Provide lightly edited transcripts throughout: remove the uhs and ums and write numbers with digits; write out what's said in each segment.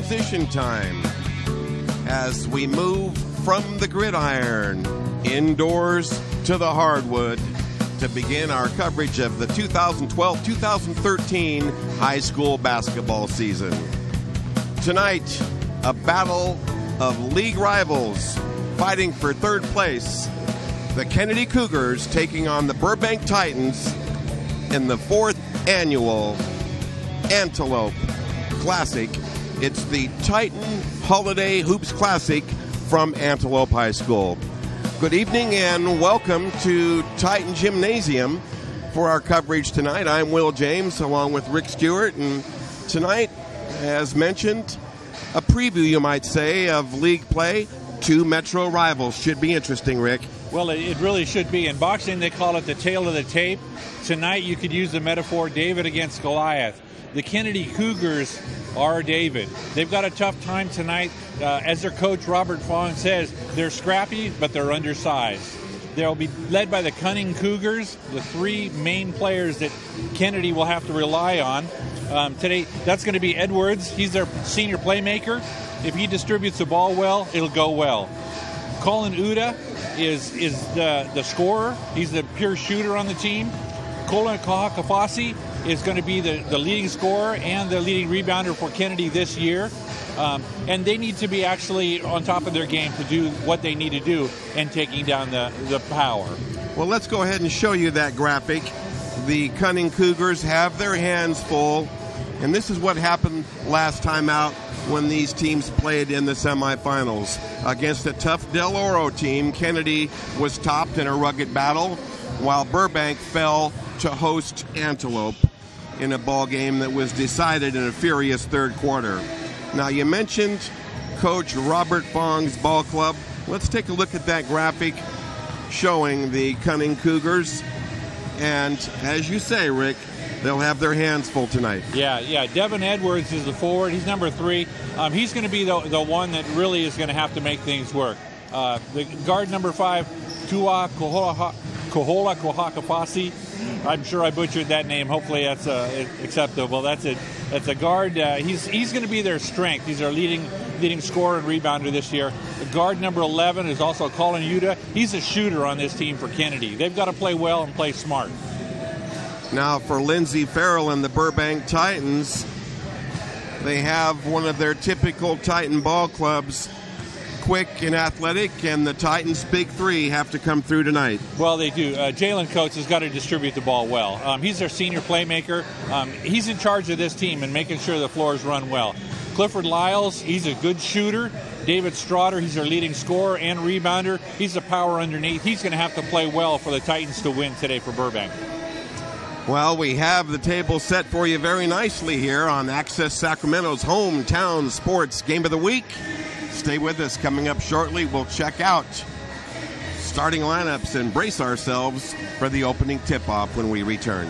transition time as we move from the gridiron indoors to the hardwood to begin our coverage of the 2012-2013 high school basketball season. Tonight, a battle of league rivals fighting for third place. The Kennedy Cougars taking on the Burbank Titans in the 4th annual Antelope Classic. It's the Titan Holiday Hoops Classic from Antelope High School. Good evening and welcome to Titan Gymnasium for our coverage tonight. I'm Will James along with Rick Stewart, and tonight, as mentioned, a preview, you might say, of league play. Two Metro rivals. Should be interesting, Rick. Well, it really should be. In boxing, they call it the tail of the tape. Tonight, you could use the metaphor David against Goliath. The Kennedy Cougars are David. They've got a tough time tonight. As their coach, Robert Fong, says, they're scrappy, but they're undersized. They'll be led by the Cunning Cougars, the three main players that Kennedy will have to rely on. Today, that's going to be Edwards. He's their senior playmaker. If he distributes the ball well, it'll go well. Colin Uda is the scorer. He's the pure shooter on the team. Colin Kahakafasi is going to be the leading scorer and the leading rebounder for Kennedy this year. And they need to be actually on top of their game to do what they need to do in taking down the power. Well, let's go ahead and show you that graphic. The Cunning Cougars have their hands full, and this is what happened last time out when these teams played in the semifinals. Against a tough Del Oro team, Kennedy was topped in a rugged battle, while Burbank fell to host Antelope in a ball game that was decided in a furious third quarter. Now, you mentioned Coach Robert Fong's ball club. Let's take a look at that graphic showing the Cunning Cougars. And as you say, Rick, they'll have their hands full tonight. Yeah. Devin Edwards is the forward. He's number 3. He's going to be the one that really is going to have to make things work. The guard number 5, Tua Kohola Kohakapasi. I'm sure I butchered that name. Hopefully that's acceptable. That's a guard. He's going to be their strength. He's their leading scorer and rebounder this year. The guard number 11 is also Colin Uda. He's a shooter on this team for Kennedy. They've got to play well and play smart. Now for Lindsey Farrell and the Burbank Titans, they have one of their typical Titan ball clubs, quick and athletic, and the Titans' big three have to come through tonight. Well, they do. Jalen Coates has got to distribute the ball well. He's their senior playmaker. He's in charge of this team and making sure the floors run well. Clifford Lyles, he's a good shooter. David Strotter, he's their leading scorer and rebounder. He's a power underneath. He's going to have to play well for the Titans to win today for Burbank. Well, we have the table set for you very nicely here on Access Sacramento's hometown sports game of the week. Stay with us. Coming up shortly, we'll check out starting lineups and brace ourselves for the opening tip-off when we return.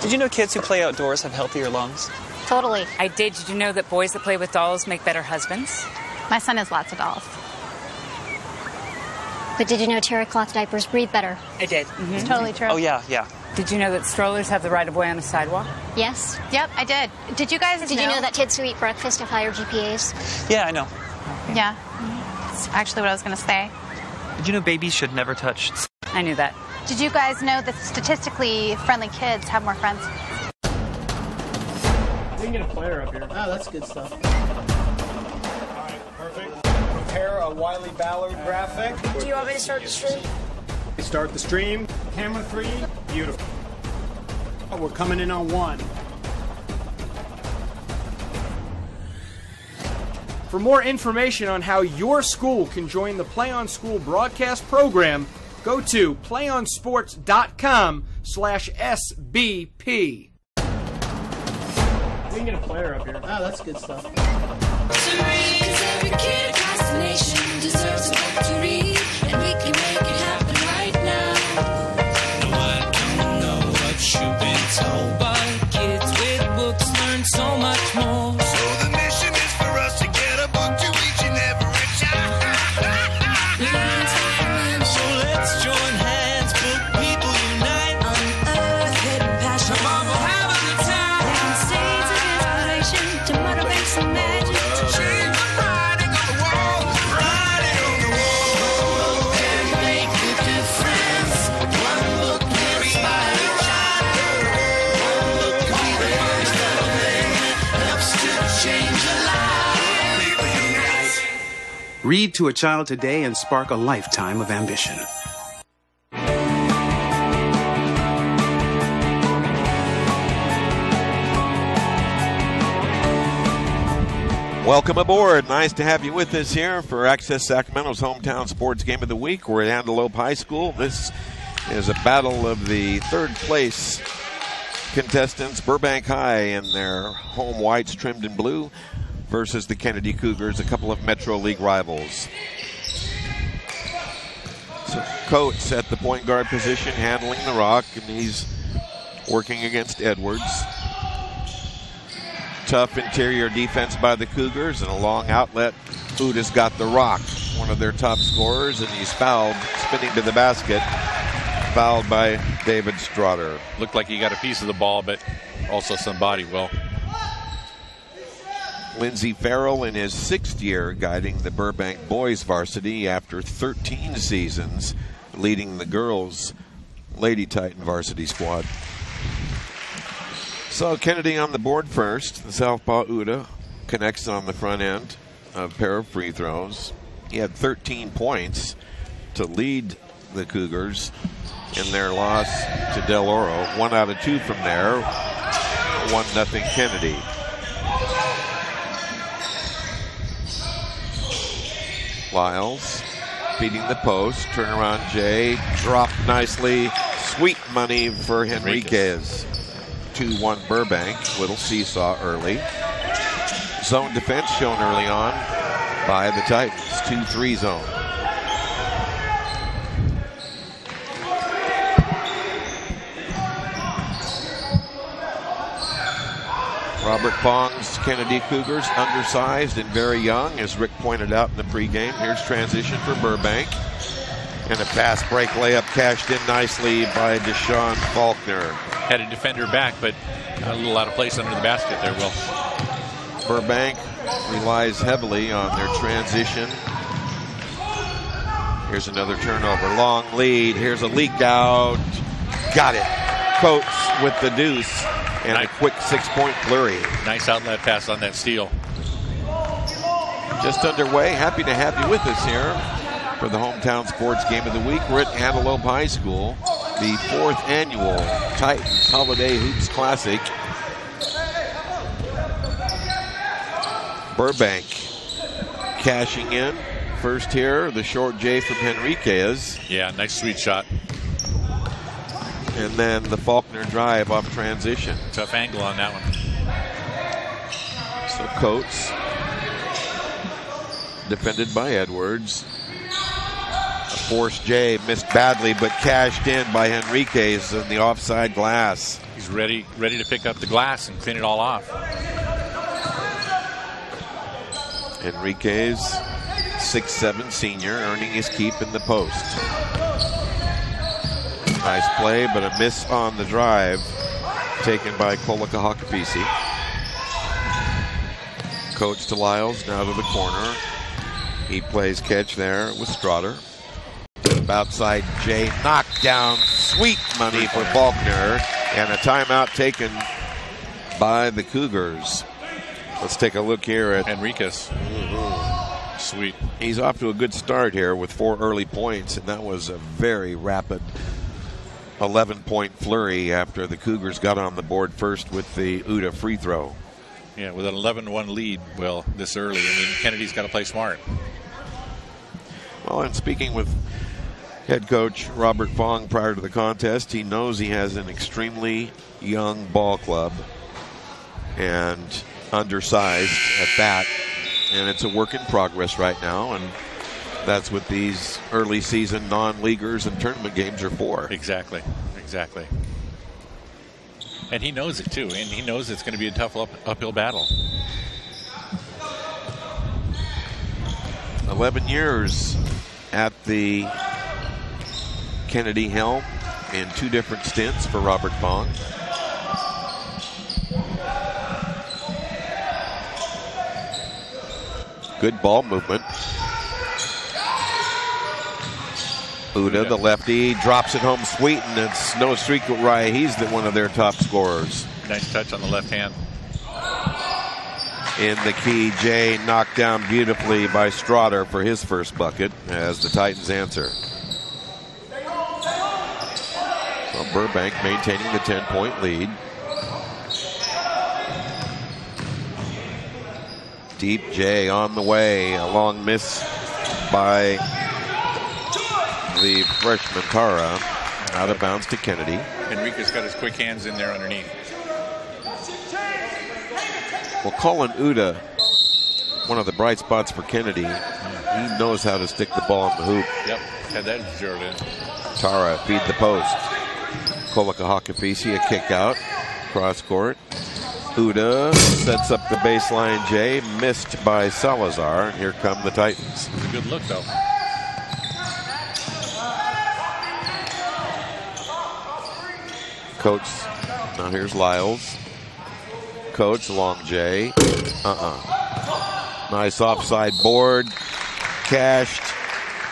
Did you know kids who play outdoors have healthier lungs? Totally. I did. Did you know that boys that play with dolls make better husbands? My son has lots of dolls. But did you know terry cloth diapers breathe better? I did. Mm-hmm. It's totally true. Oh, yeah. Did you know that strollers have the right of way on a sidewalk? Yes. Yep, I did. Did you guys Did you know that kids who eat breakfast have higher GPAs? Yeah, I know. Yeah. That's actually what I was going to say. Did you know babies should never touch? I knew that. Did you guys know that statistically friendly kids have more friends? We can get a player up here. Oh, that's good stuff. All right, perfect. Prepare a Wiley Ballard graphic. Do you want me to start the stream? Start the stream. Camera 3. Beautiful. Oh, we're coming in on 1. For more information on how your school can join the PlayOn School broadcast program, go to playonsports.com/SBP. We can get a player up here. Oh, that's good stuff. Every kid across the nation deserves a victory, and we can make it happen right now. No, I don't know what told by kids with books learn so much more. So the mission is for us to get a book to each and every child. So let's join hands, book people unite. Unearth hidden passion. Come on, we'll have a good time. Living seeds of inspiration to motivate some magic. To change the writing on the wall. Writing on the wall. Can make a difference. One book can inspire a child. One book can be the first little thing that helps to change a life. People unite. Read to a child today and spark a lifetime of ambition. Welcome aboard. Nice to have you with us here for Access Sacramento's hometown sports game of the week. We're at Antelope High School. This is a battle of the third place contestants, Burbank High in their home whites trimmed in blue, versus the Kennedy Cougars, a couple of Metro League rivals. So Coates at the point guard position, handling the rock, and he's working against Edwards. Tough interior defense by the Cougars, and a long outlet. Uda's got the rock, one of their top scorers, and he's fouled, spinning to the basket. Fouled by David Strotter. Looked like he got a piece of the ball, but also some body will. Lindsey Farrell in his 6th year guiding the Burbank boys varsity after 13 seasons, leading the girls Lady Titan varsity squad. So Kennedy on the board first. The southpaw Uda connects on the front end, a pair of free throws. He had 13 points to lead the Cougars in their loss to Del Oro. 1 out of 2 from there. 1-0 Kennedy. Lyles feeding the post. Turnaround Jay. Dropped nicely. Sweet money for Henriquez. 2-1 Burbank. Little seesaw early. Zone defense shown early on by the Titans. 2-3 zone. Robert Pong's Kennedy Cougars, undersized and very young, as Rick pointed out in the pregame. Here's transition for Burbank. And a fast break layup cashed in nicely by Deshaun Faulkner. Had a defender back, but a little out of place under the basket there, Will. Burbank relies heavily on their transition. Here's another turnover. Long lead. Here's a leak out. Got it. Coates with the deuce. And a quick 6-point flurry. Nice outlet pass on that steal. Just underway. Happy to have you with us here for the hometown sports game of the week. We're at Antelope High School, the 4th annual Titans Holiday Hoops Classic. Burbank cashing in. First here, the short J from Henriquez. Yeah, nice sweet shot. And then the Faulkner drive off transition. Tough angle on that one. So Coates, defended by Edwards. A forced J, missed badly, but cashed in by Henriquez in the offside glass. He's ready to pick up the glass and clean it all off. Henriquez, 6'7" senior, earning his keep in the post. Nice play, but a miss on the drive taken by Kolika Hakapisi. Coach to Lyles, now to the corner. He plays catch there with Strotter. Outside Jay, knocked down, sweet money for Faulkner, and a timeout taken by the Cougars. Let's take a look here at Henriquez. Sweet. He's off to a good start here with 4 early points, and that was a very rapid 11-point flurry after the Cougars got on the board first with the Uda free throw. Yeah, with an 11-1 lead, well, this early. I mean, Kennedy's got to play smart. Well, and speaking with head coach Robert Fong prior to the contest, he knows he has an extremely young ball club and undersized at that. And it's a work in progress right now, and that's what these early season non-leaguers and tournament games are for. Exactly. And he knows it too, and he knows it's going to be a tough uphill battle. 11 years at the Kennedy helm in 2 different stints for Robert Fong. Good ball movement. Uda, the lefty, drops it home sweet, and it's no secret why he's one of their top scorers. Nice touch on the left hand. In the key, Jay knocked down beautifully by Strotter for his first bucket as the Titans answer. So Burbank maintaining the 10-point lead. Deep Jay on the way. A long miss by the freshman Tara. Out of bounds to Kennedy. Enrique's got his quick hands in there underneath. Well, Colin Uda, one of the bright spots for Kennedy. He knows how to stick the ball in the hoop. Yep, had that zeroed in. Tara feed the post. Kolakahakafisi, a kick out. Cross court. Uda sets up the baseline. Jay missed by Salazar. Here come the Titans. It's a good look, though. Coates. Now here's Lyles. Coates, long Jay. Nice offside board. Cashed.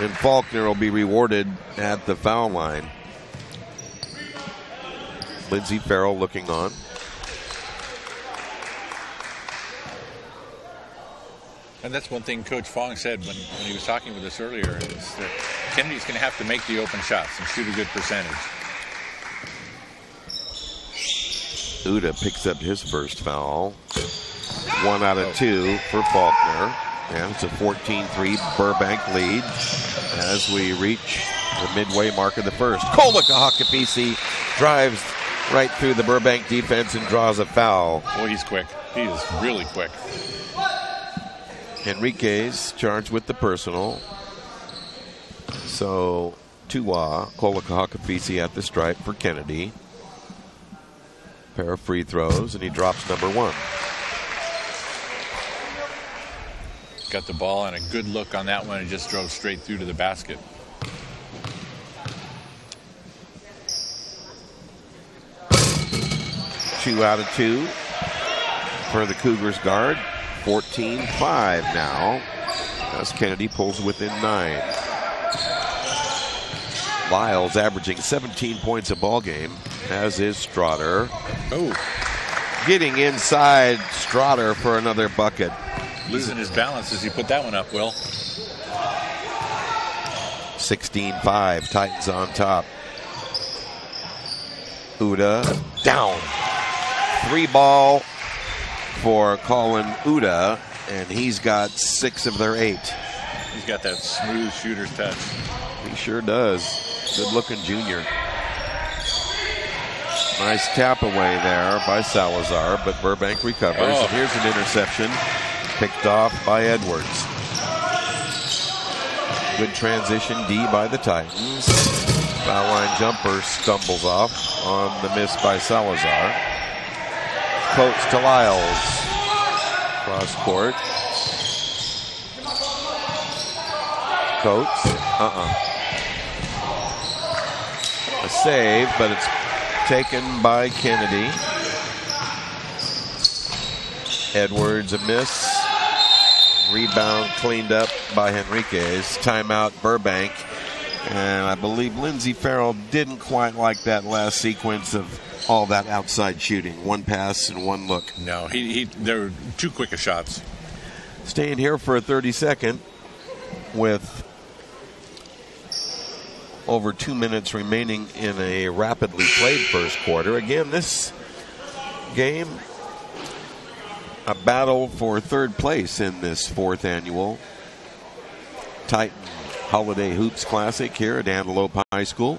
And Faulkner will be rewarded at the foul line. Lindsey Farrell looking on. And that's one thing Coach Fong said when he was talking with us earlier, is that Kennedy's going to have to make the open shots and shoot a good percentage. Uda picks up his first foul. 1 out of 2 for Faulkner. And it's a 14-3 Burbank lead as we reach the midway mark of the first. Kolakahakafisi drives right through the Burbank defense and draws a foul. Boy, he's quick. He is really quick. Enriquez charged with the personal. So, Tua, Kolakahakafisi at the stripe for Kennedy. Pair of free throws, and he drops number 1. Got the ball and a good look on that one and just drove straight through to the basket. Two out of 2 for the Cougars guard. 14-5 now as Kennedy pulls within 9. Lyles averaging 17 points a ball game, as is Strotter. Oh, getting inside Strotter for another bucket. Losing his balance as he put that one up, Will. 16-5, Titans on top. Uda down. 3 ball for Colin Uda, and he's got 6 of their 8. He's got that smooth shooter's touch. He sure does. Good looking junior. Nice tap away there by Salazar, but Burbank recovers. And here's an interception picked off by Edwards. Good transition D by the Titans. Foul line jumper stumbles off on the miss by Salazar. Coates to Lyles. Cross court. Coates. A save, but it's taken by Kennedy. Edwards a miss. Rebound cleaned up by Henriquez. Timeout Burbank. And I believe Lindsey Farrell didn't quite like that last sequence of all that outside shooting. 1 pass and 1 look. No, there were too quick of shots. Staying here for a 30-second with over 2 minutes remaining in a rapidly played first quarter. Again, this game, a battle for 3rd place in this 4th annual Titan Holiday Hoops Classic here at Antelope High School.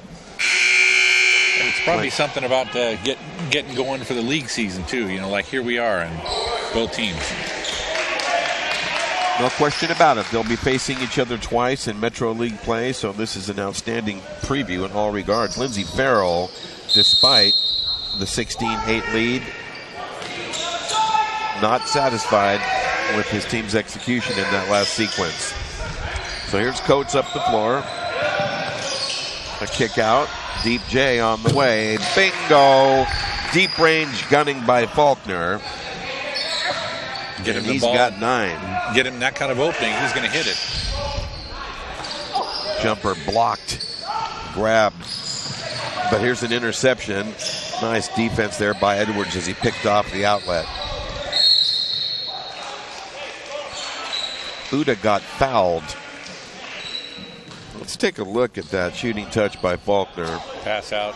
And it's probably something about getting going for the league season, too. You know, like here we are, and both teams. No question about it. They'll be facing each other twice in Metro League play, so this is an outstanding preview in all regards. Lindsey Farrell, despite the 16-8 lead. Not satisfied with his team's execution in that last sequence. So here's Coates up the floor. A kick out. Deep J on the way. Bingo! Deep range gunning by Faulkner. Get him and the he's ball. Got 9. Get him that kind of opening. He's going to hit it. Jumper blocked. Grabbed. But here's an interception. Nice defense there by Edwards as he picked off the outlet. Uda got fouled. Let's take a look at that shooting touch by Faulkner. Pass out.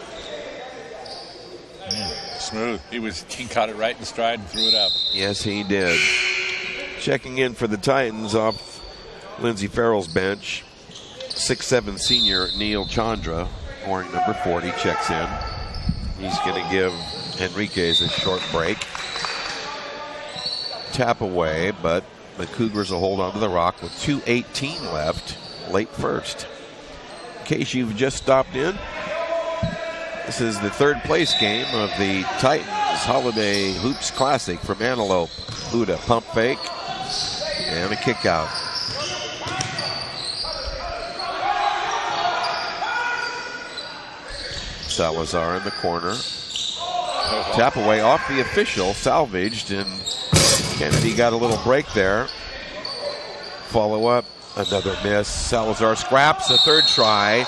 Smooth. He caught it right in stride and threw it up. Yes, he did. Checking in for the Titans off Lindsey Farrell's bench. 6'7" senior Neil Chandra, wearing number 40, checks in. He's going to give Henriquez a short break. Tap away, but the Cougars will hold on to the rock with 2:18 left, late first. In case you've just stopped in, this is the third place game of the Titans Holiday Hoops Classic from Antelope. Uda pump fake and a kick out. Salazar in the corner. Tap away off the official, salvaged, and Kennedy got a little break there. Follow up, another miss. Salazar scraps a third try,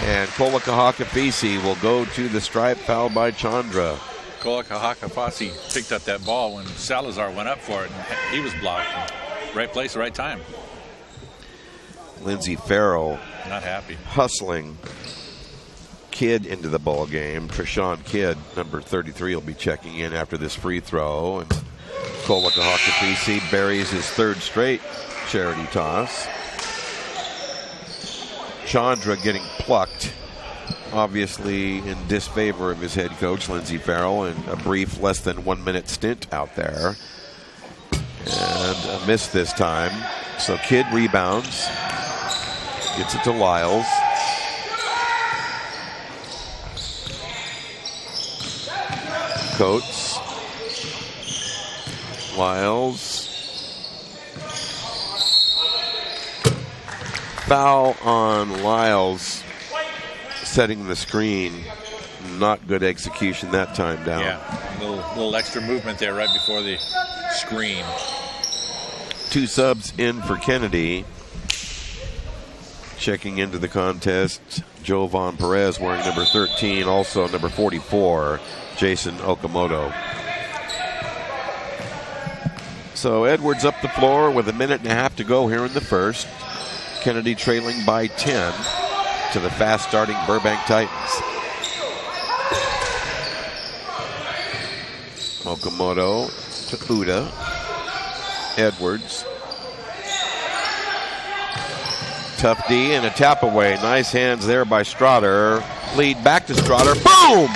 and Kola Kahakafisi will go to the stripe, fouled by Chandra. Kola Kahakafisi picked up that ball when Salazar went up for it, and he was blocked. Right place, right time. Lindsey Farrell not happy. Hustling Kidd into the ball game. Treshawn Kidd, number 33, will be checking in after this free throw. And Kola Kahakafisi buries his third straight charity toss. Chandra getting plucked, obviously in disfavor of his head coach, Lindsey Farrell, in a brief less than 1 minute stint out there. And a miss this time. So Kidd rebounds, gets it to Lyles. Coates. Lyles. Foul on Lyles, setting the screen. Not good execution that time down. Yeah, a little extra movement there right before the screen. 2 subs in for Kennedy. Checking into the contest, Jovan Perez wearing number 13, also number 44, Jason Okamoto. So Edwards up the floor with 1.5 minutes to go here in the first. Kennedy trailing by 10 to the fast-starting Burbank Titans. Okamoto to Uda. Edwards. Tough D and a tap away. Nice hands there by Strotter. Lead back to Strotter. Boom!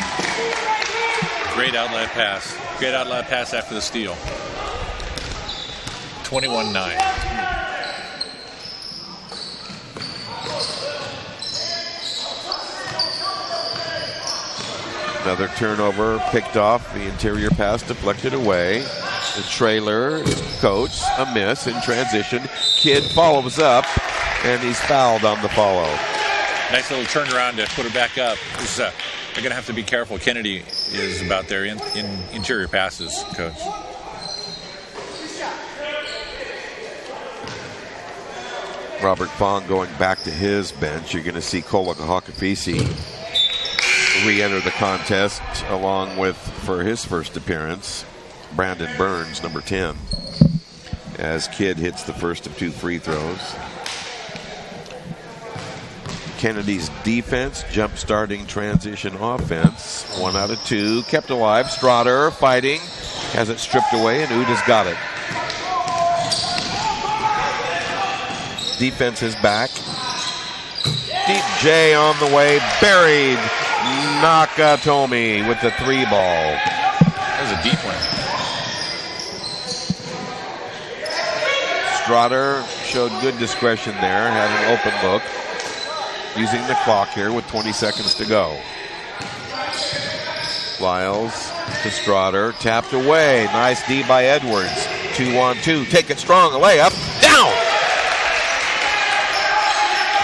Great outlet pass. Great outlet pass after the steal. 21-9. Another turnover picked off. The interior pass deflected away. The trailer is Coates. A miss in transition. Kidd follows up, and he's fouled on the follow. Nice little turnaround to put it back up. They're going to have to be careful. Kennedy is about their in interior passes, Coach. Robert Fong going back to his bench. You're going to see Kola Kahakafisi re-enter the contest along with, for his first appearance, Brandon Burns, number 10, as Kidd hits the first of 2 free throws. Kennedy's defense, jump-starting transition offense. 1 out of 2, kept alive. Strotter fighting, has it stripped away, and Uda's got it. Defense is back. Deep J on the way, buried. Nakatomi with the 3 ball. That was a deep one. Strotter showed good discretion there, had an open look. Using the clock here with 20 seconds to go. Lyles to Strotter, tapped away. Nice D by Edwards. 2-on-2. Take it strong. A layup. Down.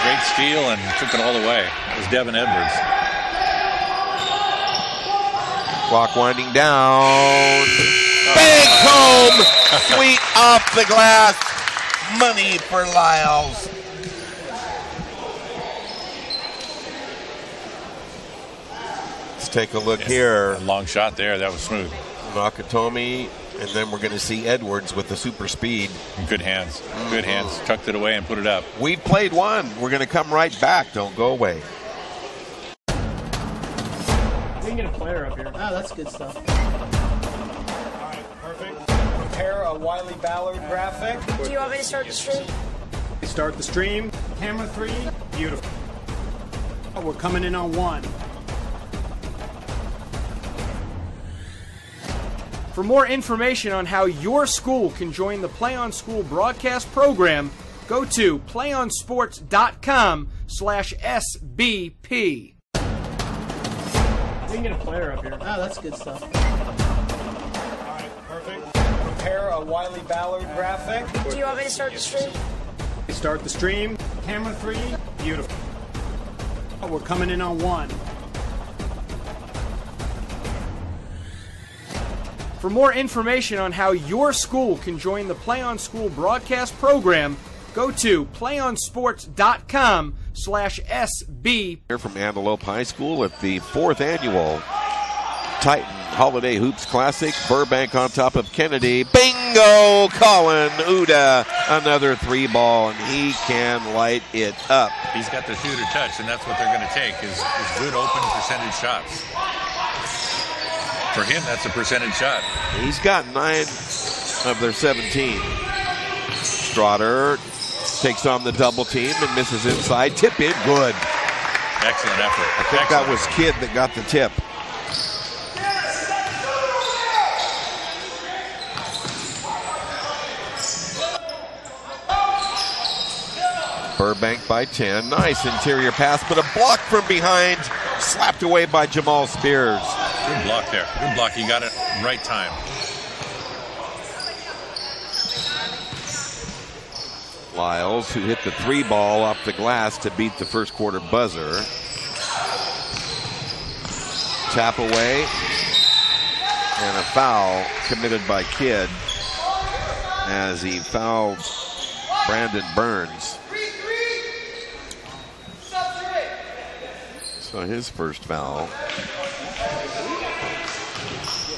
Great steal and took it all the way. It was Devin Edwards. Clock winding down. Big comb. Sweet off the glass. Money for Lyles. Let's take a look here. A long shot there. That was smooth. Nakatomi, and then we're going to see Edwards with the super speed. Good hands. Good hands. Tucked it away and put it up. We've played one. We're going to come right back. Don't go away. We can get a player up here. Oh, that's good stuff. All right, perfect. Prepare a Wiley Ballard graphic. Do you want me to start the stream? Start the stream. Camera 3. Beautiful. Oh, we're coming in on 1. For more information on how your school can join the PlayOn School broadcast program, go to playonsports.com/SBP. We can get a player up here. Oh, that's good stuff. All right, perfect. Prepare a Wiley Ballard graphic. Do you want me to start the stream? Start the stream. Camera 3. Beautiful. Oh, we're coming in on 1. For more information on how your school can join the PlayOn School broadcast program, go to playonsports.com/SB. Here from Antelope High School at the 4th annual Titan Holiday Hoops Classic. Burbank on top of Kennedy. Bingo! Colin Uda, another 3-ball, and he can light it up. He's got the shooter touch, and that's what they're going to take is good open percentage shots. For him, that's a percentage shot. He's got 9 of their 17. Strotter takes on the double team and misses inside. Tip in, good. Excellent effort. I think that was Kidd that got the tip. Burbank by 10. Nice interior pass, but a block from behind. Slapped away by Jamal Spears. Good block there. Good block. He got it right time. Lyles, who hit the 3-ball off the glass to beat the first quarter buzzer. Tap away. And a foul committed by Kidd as he fouled Brandon Burns. So his first foul.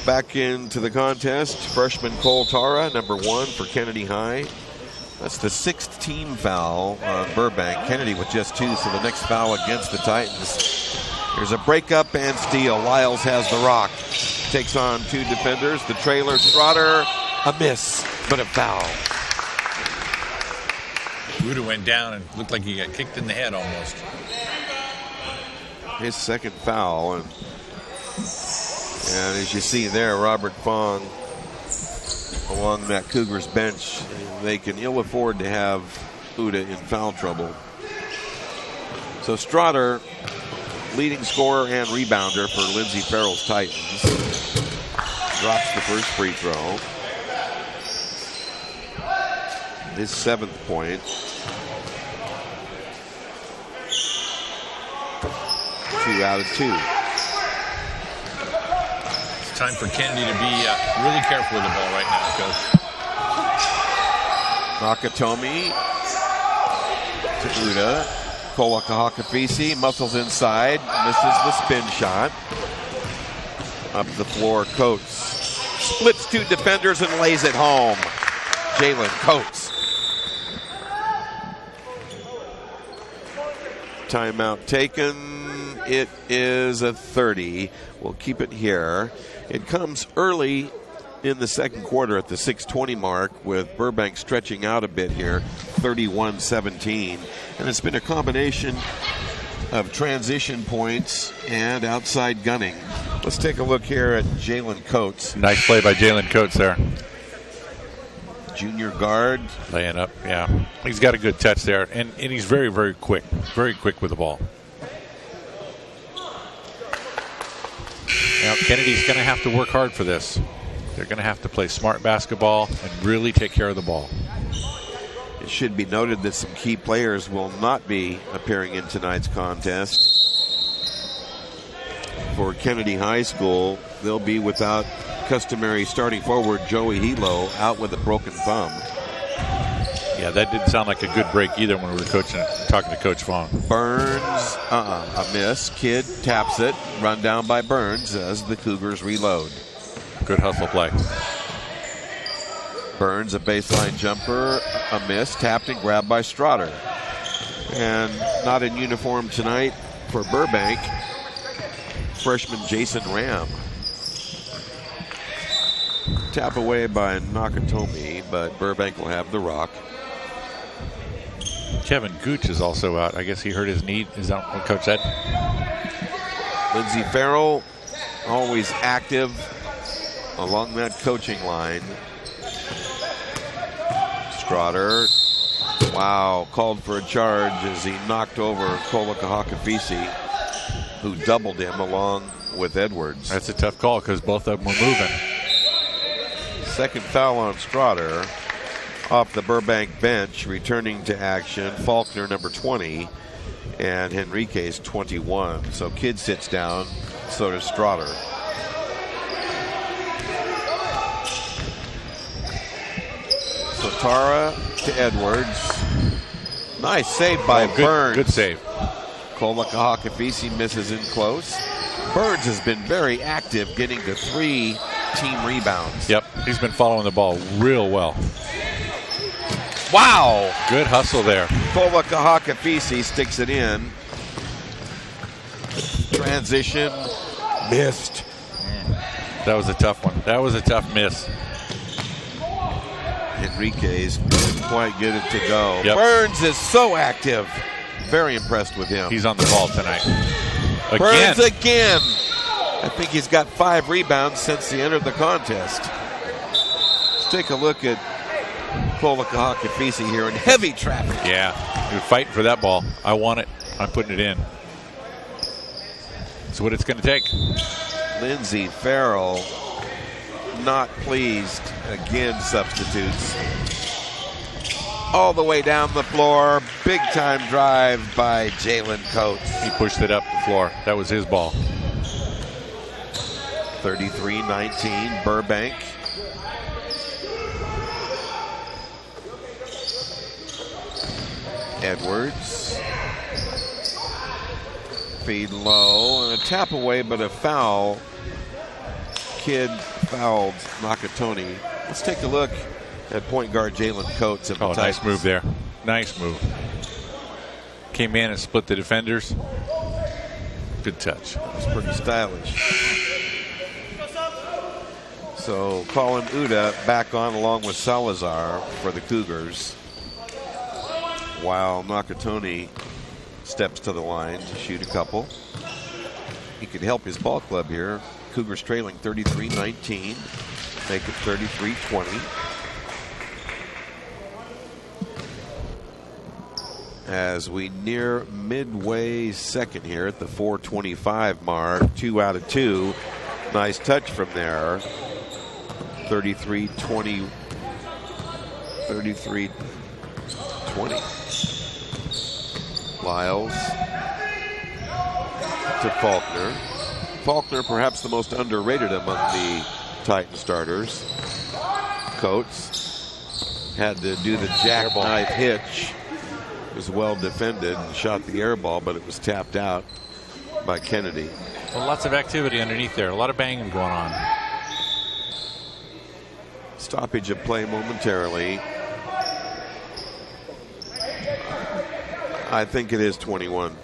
Back into the contest, freshman Cole Tara, number 1 for Kennedy High. That's the 6th team foul on Burbank. Kennedy with just 2, so the next foul against the Titans. There's a breakup and steal. Lyles has the rock. Takes on 2 defenders. The trailer, Strotter, a miss, but a foul. Buda went down and looked like he got kicked in the head almost. His second foul, and as you see there, Robert Fong along that Cougars bench, they can ill afford to have Uda in foul trouble. So Strotter, leading scorer and rebounder for Lindsey Farrell's Titans, drops the first free throw. His 7th point. 2 out of 2. It's time for Kennedy to be really careful with the ball right now, Coach. Nakatomi to Uda. Kolakahakafisi muscles inside, misses the spin shot. Up the floor, Coates. Splits 2 defenders and lays it home. Jalen Coates. Timeout taken. It is a 30. We'll keep it here. It comes early in the second quarter at the 6:20 mark with Burbank stretching out a bit here, 31-17. And it's been a combination of transition points and outside gunning. Let's take a look here at Jalen Coates. Nice play by Jalen Coates there. Junior guard. Laying up, yeah. He's got a good touch there, and he's very, very quick with the ball. Now Kennedy's going to have to work hard for this. They're going to have to play smart basketball and really take care of the ball. It should be noted that some key players will not be appearing in tonight's contest. For Kennedy High School, they'll be without customary starting forward Joey Hilo, out with a broken thumb. Yeah, that didn't sound like a good break either when we were talking to Coach Fong. Burns, a miss. Kidd taps it, run down by Burns as the Cougars reload. Good hustle play. Burns, a baseline jumper, a miss, tapped and grabbed by Strotter. And not in uniform tonight for Burbank, freshman Jason Ram. Tap away by Nakatomi, but Burbank will have the rock. Kevin Gooch is also out. I guess he hurt his knee. Is that what Coach said? Lindsey Farrell, always active along that coaching line. Strotter, wow, called for a charge as he knocked over Kola Kahakafisi, who doubled him along with Edwards. That's a tough call because both of them were moving. Second foul on Strotter. Off the Burbank bench, returning to action, Faulkner, number 20, and Henriquez, 21. So Kidd sits down, so does Strotter. So Tara to Edwards. Nice save by Burns. Good save. Kola Kahakafisi misses in close. Burns has been very active, getting to 3 team rebounds. Yep, he's been following the ball real well. Wow! Good hustle there. Kola Kahakafisi sticks it in. Transition, missed. That was a tough one. That was a tough miss. Enriquez couldn't quite get it to go. Yep. Burns is so active. Very impressed with him. He's on the ball tonight. Burns again. I think he's got 5 rebounds since he entered the contest. Let's take a look at Kola Kahakafisi here in heavy traffic. Yeah, you're fighting for that ball. I want it. I'm putting it in. That's what it's going to take. Lindsey Farrell not pleased. Again, substitutes. All the way down the floor. Big time drive by Jalen Coates. He pushed it up the floor. That was his ball. 33-19 Burbank. Edwards. Feed low and a tap away, but a foul. Kidd fouled Nakatoni. Let's take a look at point guard Jalen Coates. Oh, nice move there. Nice move. Came in and split the defenders. Good touch. It's pretty stylish. So Colin Uda back on along with Salazar for the Cougars, while Nakatoni steps to the line to shoot a couple. He could help his ball club here. Cougars trailing 33-19. Make it 33-20. As we near midway second here at the 4:25 mark, 2 out of 2. Nice touch from there. 33-20. 33-20. Lyles to Faulkner. Faulkner, perhaps the most underrated among the Titan starters. Coates had to do the jackknife hitch. It was well defended and shot the air ball, but it was tapped out by Kennedy. Well, lots of activity underneath there. A lot of banging going on. Stoppage of play momentarily. I think it is 21.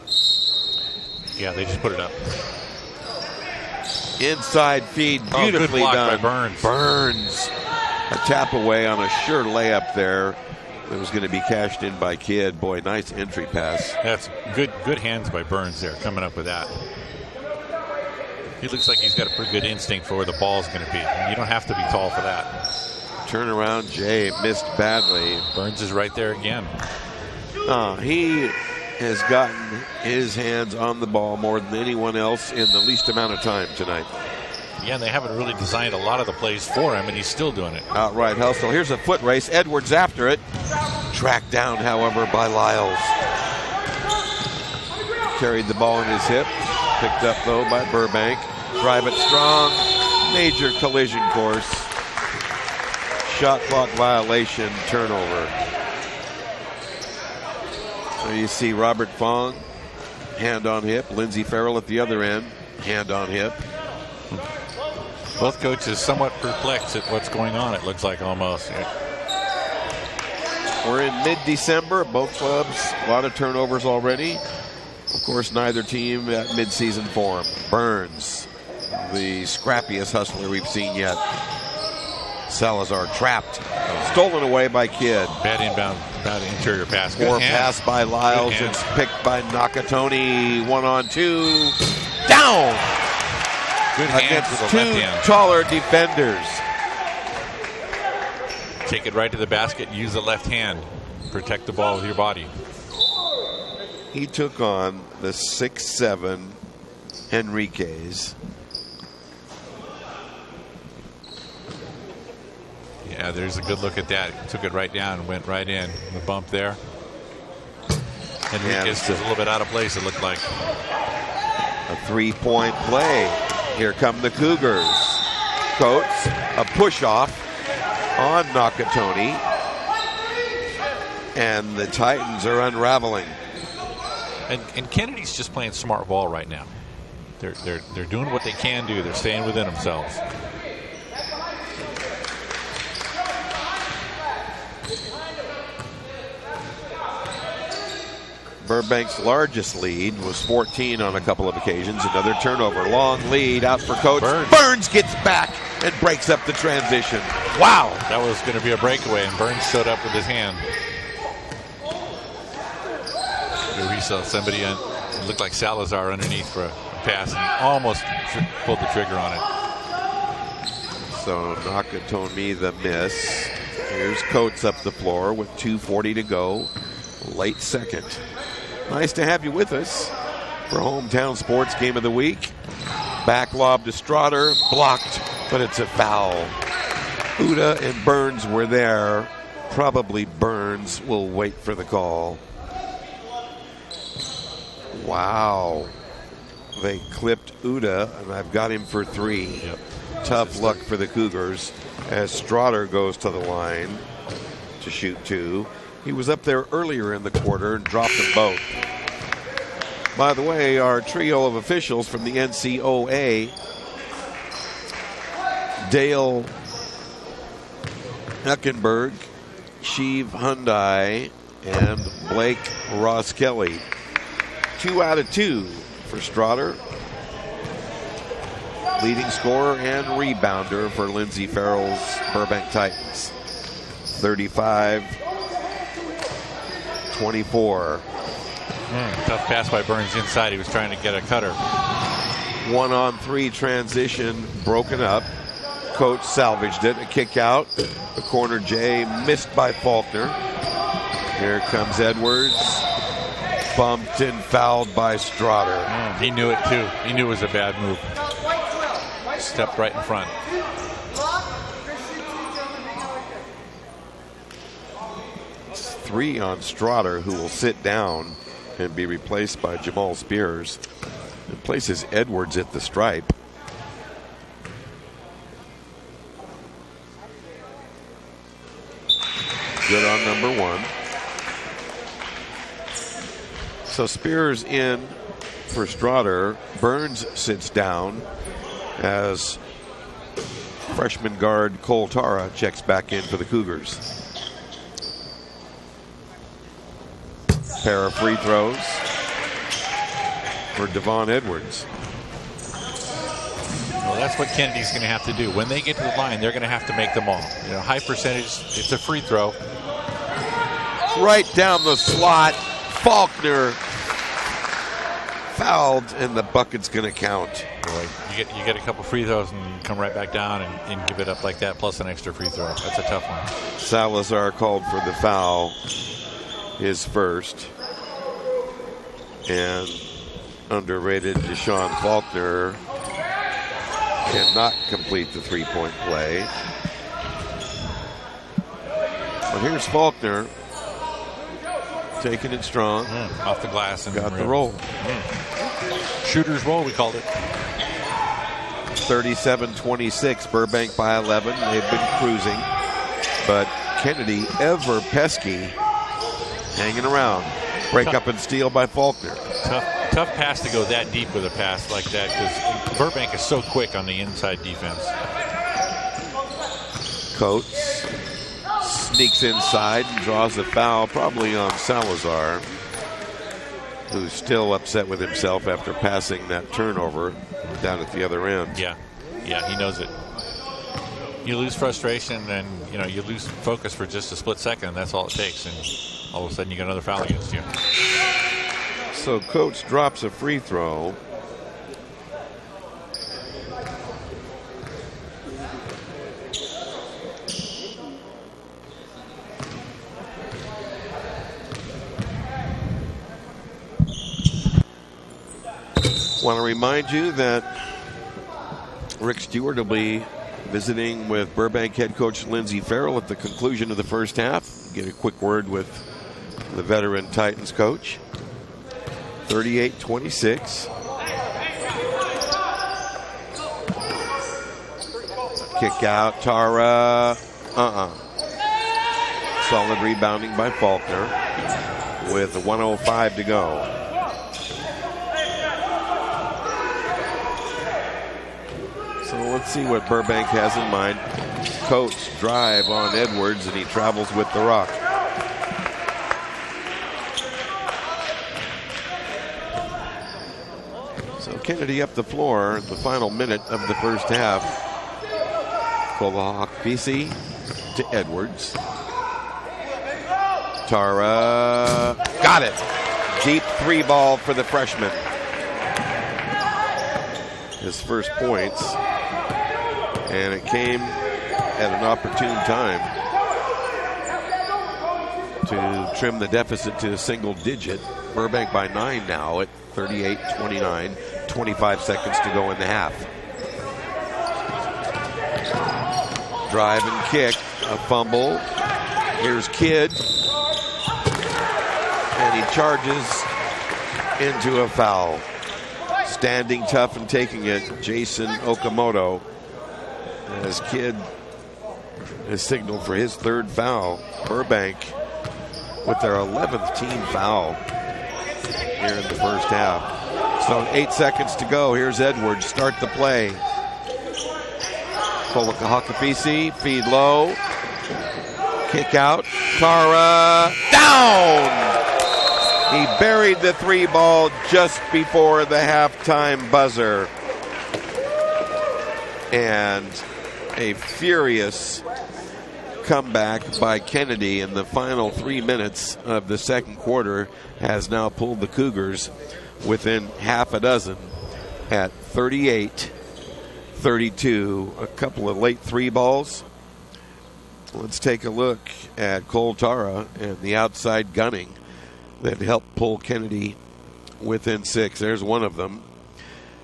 Yeah, they just put it up. Inside feed, beautifully good block done. by Burns. Burns. A tap away on a sure layup there. It was going to be cashed in by Kidd. Boy, nice entry pass. That's good hands by Burns there, coming up with that. He looks like he's got a pretty good instinct for where the ball's going to be. And you don't have to be tall for that. Turnaround Jay missed badly. Burns is right there again. He has gotten his hands on the ball more than anyone else in the least amount of time tonight. Yeah, they haven't really designed a lot of the plays for him, and he's still doing it. Outright hustle. Here's a foot race. Edwards after it. Tracked down, however, by Lyles. Carried the ball in his hip. Picked up, though, by Burbank. Drive it strong. Major collision course. Shot clock violation, turnover. So you see Robert Fong, hand on hip. Lindsey Farrell at the other end, hand on hip. Both coaches somewhat perplexed at what's going on, it looks like almost. Yeah. We're in mid-December. Both clubs, a lot of turnovers already. Of course, neither team at midseason form. Burns, the scrappiest hustler we've seen yet. Salazar trapped. Stolen away by Kidd. Bad inbound, bad interior pass. Poor pass by Lyles. It's picked by Nakatoni. 1-on-2. Down! Good hands against with the two left hand. taller defenders. Take it right to the basket. Use the left hand. Protect the ball with your body. He took on the 6'7" Henriquez. Yeah, there's a good look at that. Took it right down and went right in. The bump there. Henriquez was a little bit out of place, it looked like. A three-point play. Here come the Cougars. Coates, a push-off on Nakatoni. And the Titans are unraveling. And Kennedy's just playing smart ball right now. They're doing what they can do. They're staying within themselves. Burbank's largest lead was 14 on a couple of occasions. Another turnover. Long lead out for Coates. Burns gets back and breaks up the transition. Wow. That was going to be a breakaway, and Burns showed up with his hand. We saw somebody, it looked like Salazar underneath for a pass, and he almost pulled the trigger on it. So Nakatomi the miss. Here's Coates up the floor with 2:40 to go. Late second. Nice to have you with us for Hometown Sports Game of the Week. Back lob to Strotter, blocked, but it's a foul. Uda and Burns were there. Probably Burns will wait for the call. Wow. They clipped Uda, and I've got him for three. Yep. Tough luck for the Cougars as Strotter goes to the line to shoot two. He was up there earlier in the quarter and dropped them both. By the way, our trio of officials from the NCOA, Dale Eckenberg, Sheev Hyundai, and Blake Ross Kelly. 2 out of 2 for Strotter. Leading scorer and rebounder for Lindsey Farrell's Burbank Titans. 35-24. Tough pass by Burns inside. He was trying to get a cutter. 1-on-3 transition broken up. Coates salvaged it. A kick out. The corner J missed by Faulkner. Here comes Edwards. Bumped and fouled by Strotter. He knew it too. He knew it was a bad move. Stepped right in front. It's 3 on Strotter, who will sit down and be replaced by Jamal Spears. It places Edwards at the stripe. Good on number 1. So Spears in for Strotter. Burns sits down as freshman guard Cole Tara checks back in for the Cougars. Pair of free throws for Devon Edwards. Well, that's what Kennedy's going to have to do. When they get to the line, they're going to have to make them all. You know, high percentage, it's a free throw. Right down the slot. Faulkner fouled, and the bucket's going to count. Boy, you get a couple free throws and come right back down and give it up like that, plus an extra free throw. That's a tough one. Salazar called for the foul, his first. And underrated Deshaun Faulkner cannot complete the three-point play. But here's Faulkner taking it strong. Off the glass and got the roll. Shooter's roll, we called it. 37-26, Burbank by 11. They've been cruising, but Kennedy, ever pesky, hanging around. Break up and steal by Faulkner. Tough pass to go that deep with a pass like that because Burbank is so quick on the inside defense. Coates sneaks inside and draws a foul, probably on Salazar, who's still upset with himself after passing that turnover down at the other end. Yeah, he knows it. You lose frustration and you lose focus for just a split second. That's all it takes, and all of a sudden you got another foul against you. So Coates drops a free throw. Want to remind you that Rick Stewart will be visiting with Burbank head coach Lindsey Farrell at the conclusion of the first half. Get a quick word with the veteran Titans coach. 38-26. Kick out, Tara. Solid rebounding by Faulkner with 1:05 to go. So let's see what Burbank has in mind. Coates drive on Edwards, and he travels with the rock. So Kennedy up the floor, the final minute of the first half. Kolahakpisi to Edwards. Tara got it. Deep three ball for the freshman. His first points. And it came at an opportune time to trim the deficit to a single digit. Burbank by 9 now at 38-29. 25 seconds to go in the half. Drive and kick. A fumble. Here's Kidd. And he charges into a foul. Standing tough and taking it, Jason Okamoto. As Kidd has signaled for his third foul. Burbank with their 11th team foul here in the first half. So 8 seconds to go. Here's Edwards. Start the play. Kolahakpisi, feed low. Kick out. Tara down! He buried the three ball just before the halftime buzzer. And a furious comeback by Kennedy in the final 3 minutes of the second quarter has now pulled the Cougars within half a dozen at 38-32. A couple of late three balls. Let's take a look at Cole Tara and the outside gunning that helped pull Kennedy within 6. There's one of them.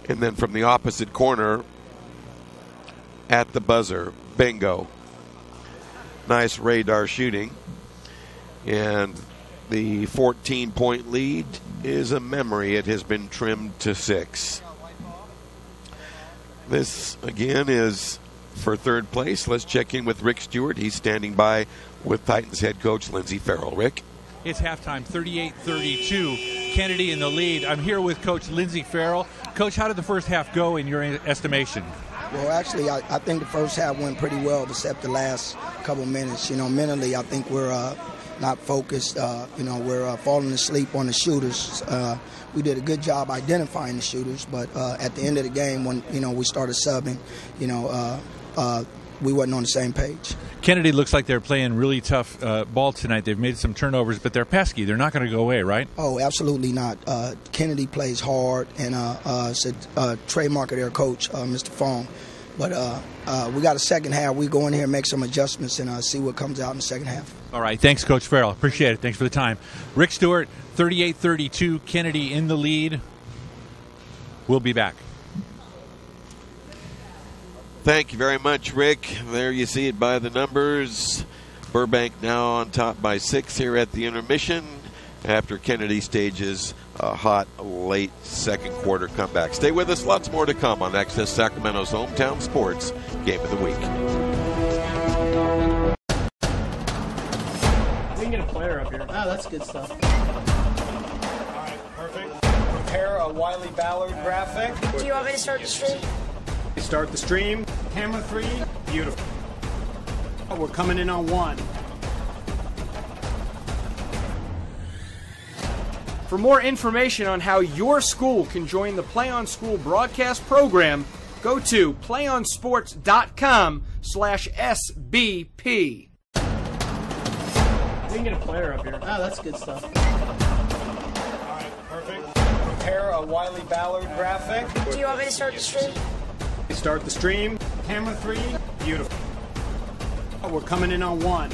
And then from the opposite corner at the buzzer, bingo. Nice radar shooting. And the 14-point lead is a memory. It has been trimmed to 6. This, again, is for third place. Let's check in with Rick Stewart. He's standing by with Titans head coach Lindsey Farrell. Rick? It's halftime, 38-32. Kennedy in the lead. I'm here with Coach Lindsey Farrell. Coach, how did the first half go in your estimation? Well, actually, I think the first half went pretty well, except the last couple minutes. Mentally, I think we're not focused. We're falling asleep on the shooters. We did a good job identifying the shooters, but at the end of the game, when we started subbing, we wasn't on the same page. Kennedy looks like they're playing really tough ball tonight. They've made some turnovers, but they're pesky. They're not going to go away, right? Oh, absolutely not. Kennedy plays hard, and it's a trademark of their coach, Mr. Fong. But we got a second half. We go in here and make some adjustments and see what comes out in the second half. All right. Thanks, Coach Farrell. Appreciate it. Thanks for the time. Rick Stewart, 38-32. Kennedy in the lead. We'll be back. Thank you very much, Rick. There you see it by the numbers. Burbank now on top by 6 here at the intermission after Kennedy stages a hot late second quarter comeback. Stay with us. Lots more to come on Access Sacramento's hometown sports game of the week. We can get a player up here. Oh, that's good stuff. All right, perfect. Prepare a Wiley Ballard graphic. Do you want me to start the stream? Start the stream. Camera 3. Beautiful. Oh, we're coming in on 1. For more information on how your school can join the PlayOn School broadcast program, go to playonsports.com/SBP. We can get a player up here. Oh, that's good stuff. All right, perfect. Prepare a Wiley Ballard graphic. Do you want me to start the stream? Start the stream. Camera 3. Beautiful. Oh, we're coming in on 1.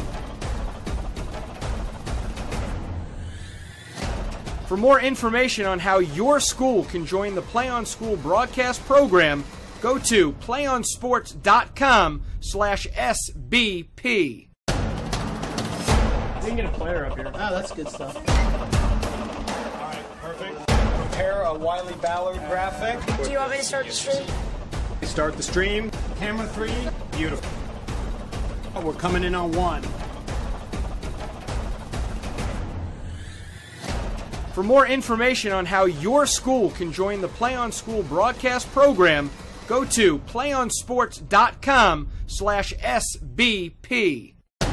For more information on how your school can join the PlayOn School broadcast program, go to playonsports.com/SBP. We can get a player up here. Oh, that's good stuff. All right, perfect. Prepare a Wiley Ballard graphic. Do you want me to start the stream? Start the stream. Camera 3. Beautiful. Oh, we're coming in on 1. For more information on how your school can join the PlayOn School broadcast program, go to playonsports.com/SBP. We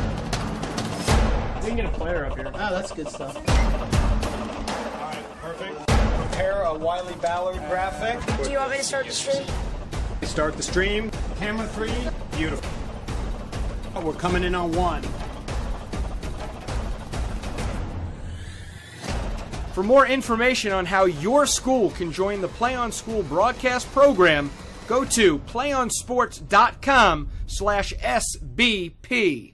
can get a player up here. Oh, that's good stuff. All right, perfect. Prepare a Wiley Ballard graphic. Do you want me to start the stream? Start the stream. Camera 3. Beautiful. Oh, we're coming in on 1. For more information on how your school can join the PlayOn School broadcast program, go to playonsports.com/SBP.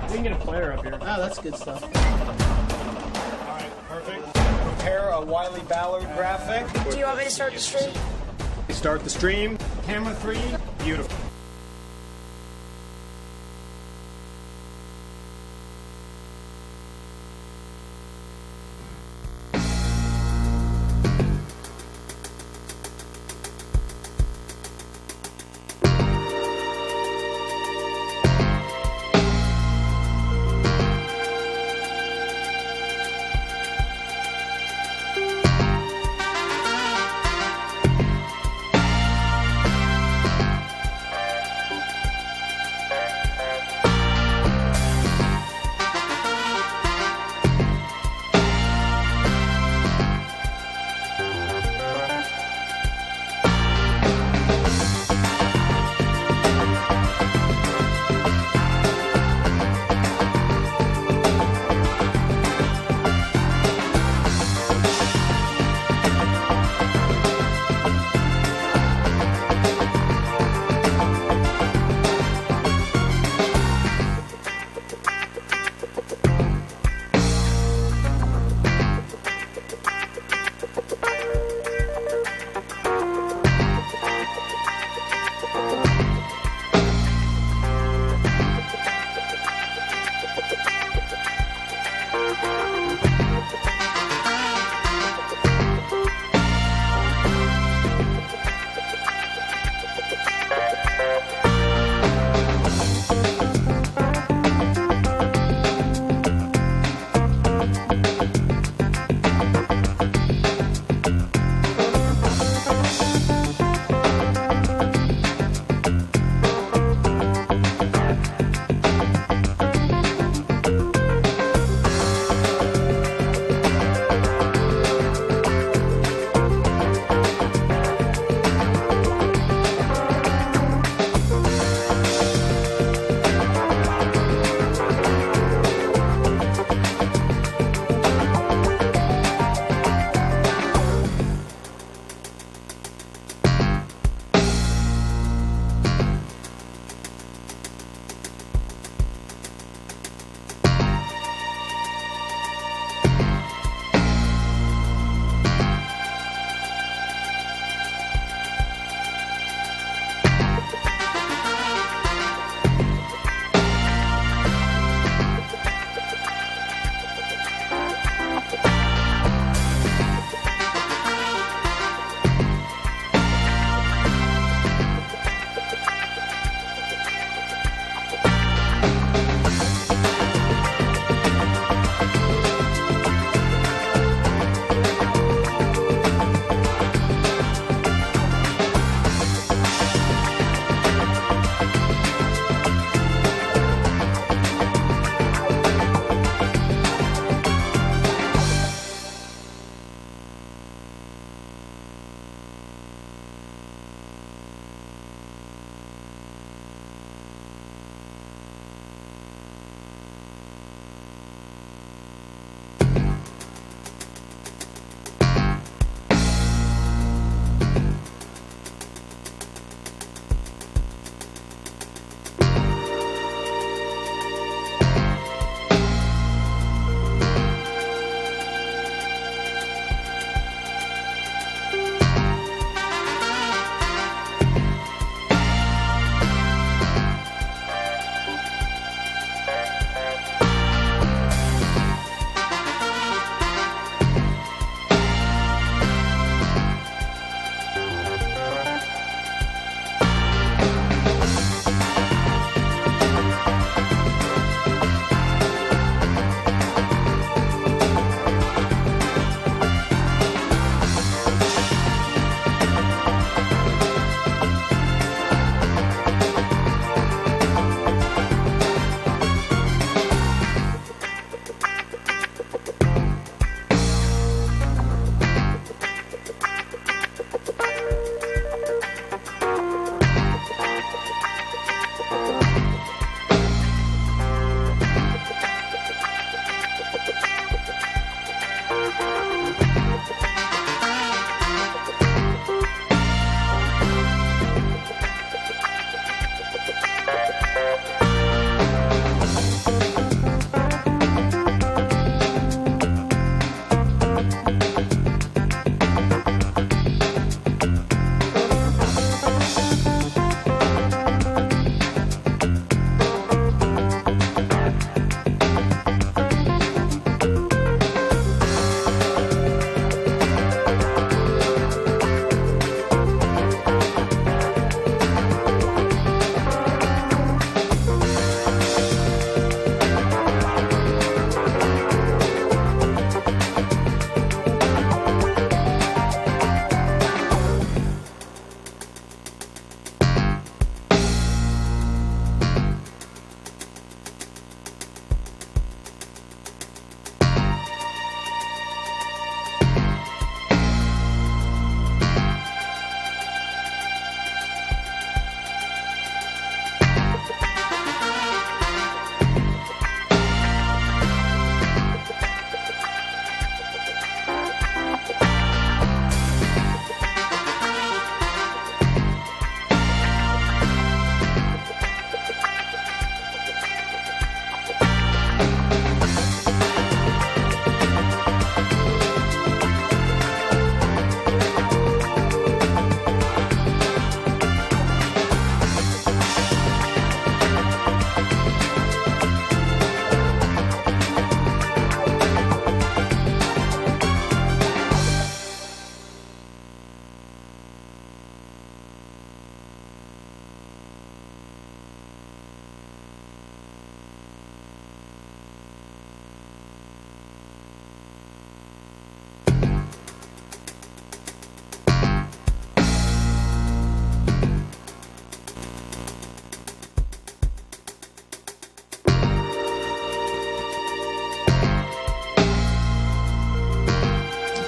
We can get a player up here. Oh, that's good stuff. All right, perfect. Prepare a Wiley Ballard graphic. Do you want me to start the stream? Start the stream. Camera 3. Beautiful.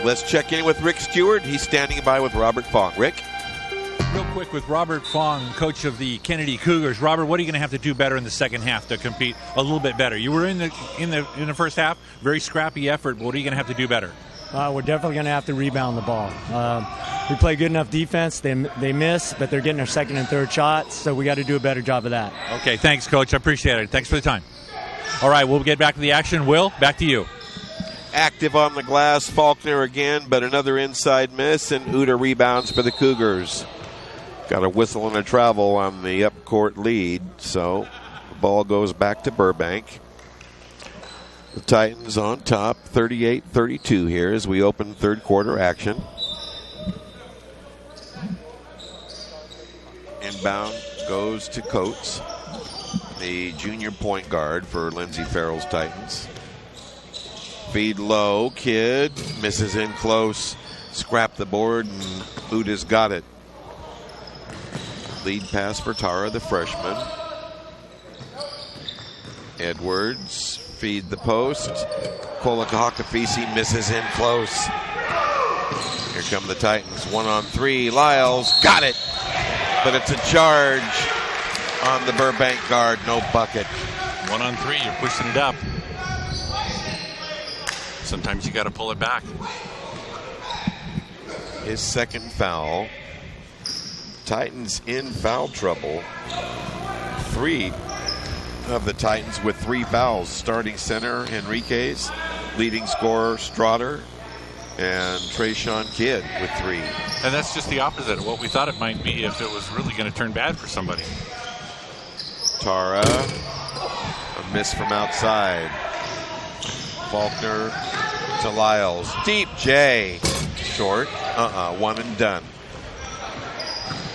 Let's check in with Rick Stewart. He's standing by with Robert Fong. Rick? Real quick with Robert Fong, coach of the Kennedy Cougars. Robert, what are you going to have to do better in the second half to compete a little bit better? You were in the first half, very scrappy effort, but what are you going to have to do better? We're definitely going to have to rebound the ball. We play good enough defense. They miss, but they're getting their second and third shots, so we got to do a better job of that. Okay, thanks, Coach. I appreciate it. Thanks for the time. All right, we'll get back to the action. Will, back to you. Active on the glass, Faulkner again, but another inside miss, and Uda rebounds for the Cougars. Got a whistle and a travel on the up-court lead, so the ball goes back to Burbank. The Titans on top, 38-32 here as we open third quarter action. Inbound goes to Coates, the junior point guard for Lindsey Farrell's Titans. Feed low, Kidd misses in close, scrap the board, and Uda's got it. Lead pass for Tara, the freshman. Edwards, feed the post. Kolakahakafisi misses in close. Here come the Titans, 1-on-3. Lyles got it, but it's a charge on the Burbank guard, no bucket. 1-on-3, you're pushing it up. Sometimes you got to pull it back. His second foul. Titans in foul trouble. 3 of the Titans with 3 fouls. Starting center Henriquez, leading scorer Strotter, and Trayshawn Kidd with 3. And that's just the opposite of what we thought it might be if it was really going to turn bad for somebody. Tara, a miss from outside. Faulkner to Lyles. Deep J. Short. One and done.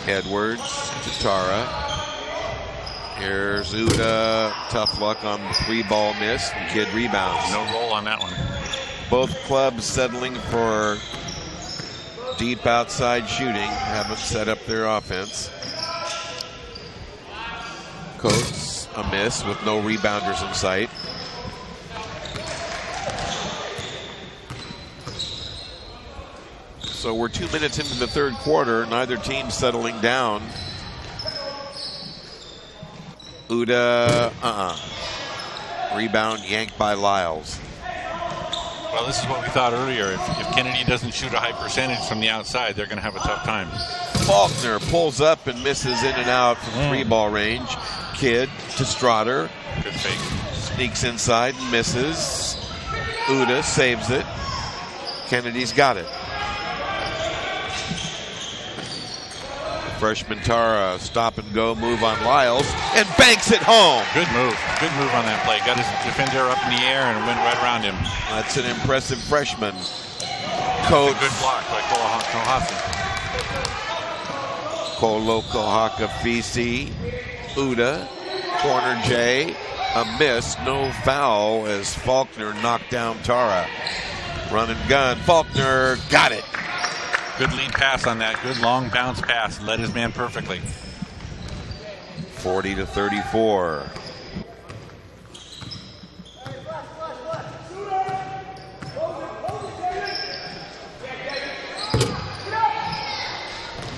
Edwards to Tara. Here's Uda. Tough luck on the 3-ball miss. And Kidd rebounds. No roll on that one. Both clubs settling for deep outside shooting. Haven't set up their offense. Coates, a miss with no rebounders in sight. So we're 2 minutes into the third quarter. Neither team settling down. Uda, Rebound yanked by Lyles. Well, this is what we thought earlier. If Kennedy doesn't shoot a high percentage from the outside, they're going to have a tough time. Faulkner pulls up and misses in and out from 3-ball range. Kidd to Strotter. Good fake. Sneaks inside and misses. Uda saves it. Kennedy's got it. Freshman Tara, stop and go move on Lyles and banks it home. Good move. Good move on that play. Got his defender up in the air and went right around him. That's an impressive freshman. Coates. Good block by Kolakahakafisi. Uda. Corner J. A miss. No foul as Faulkner knocked down Tara. Run and gun. Faulkner got it. Good lead pass on that. Good long bounce pass. Led his man perfectly. 40-34.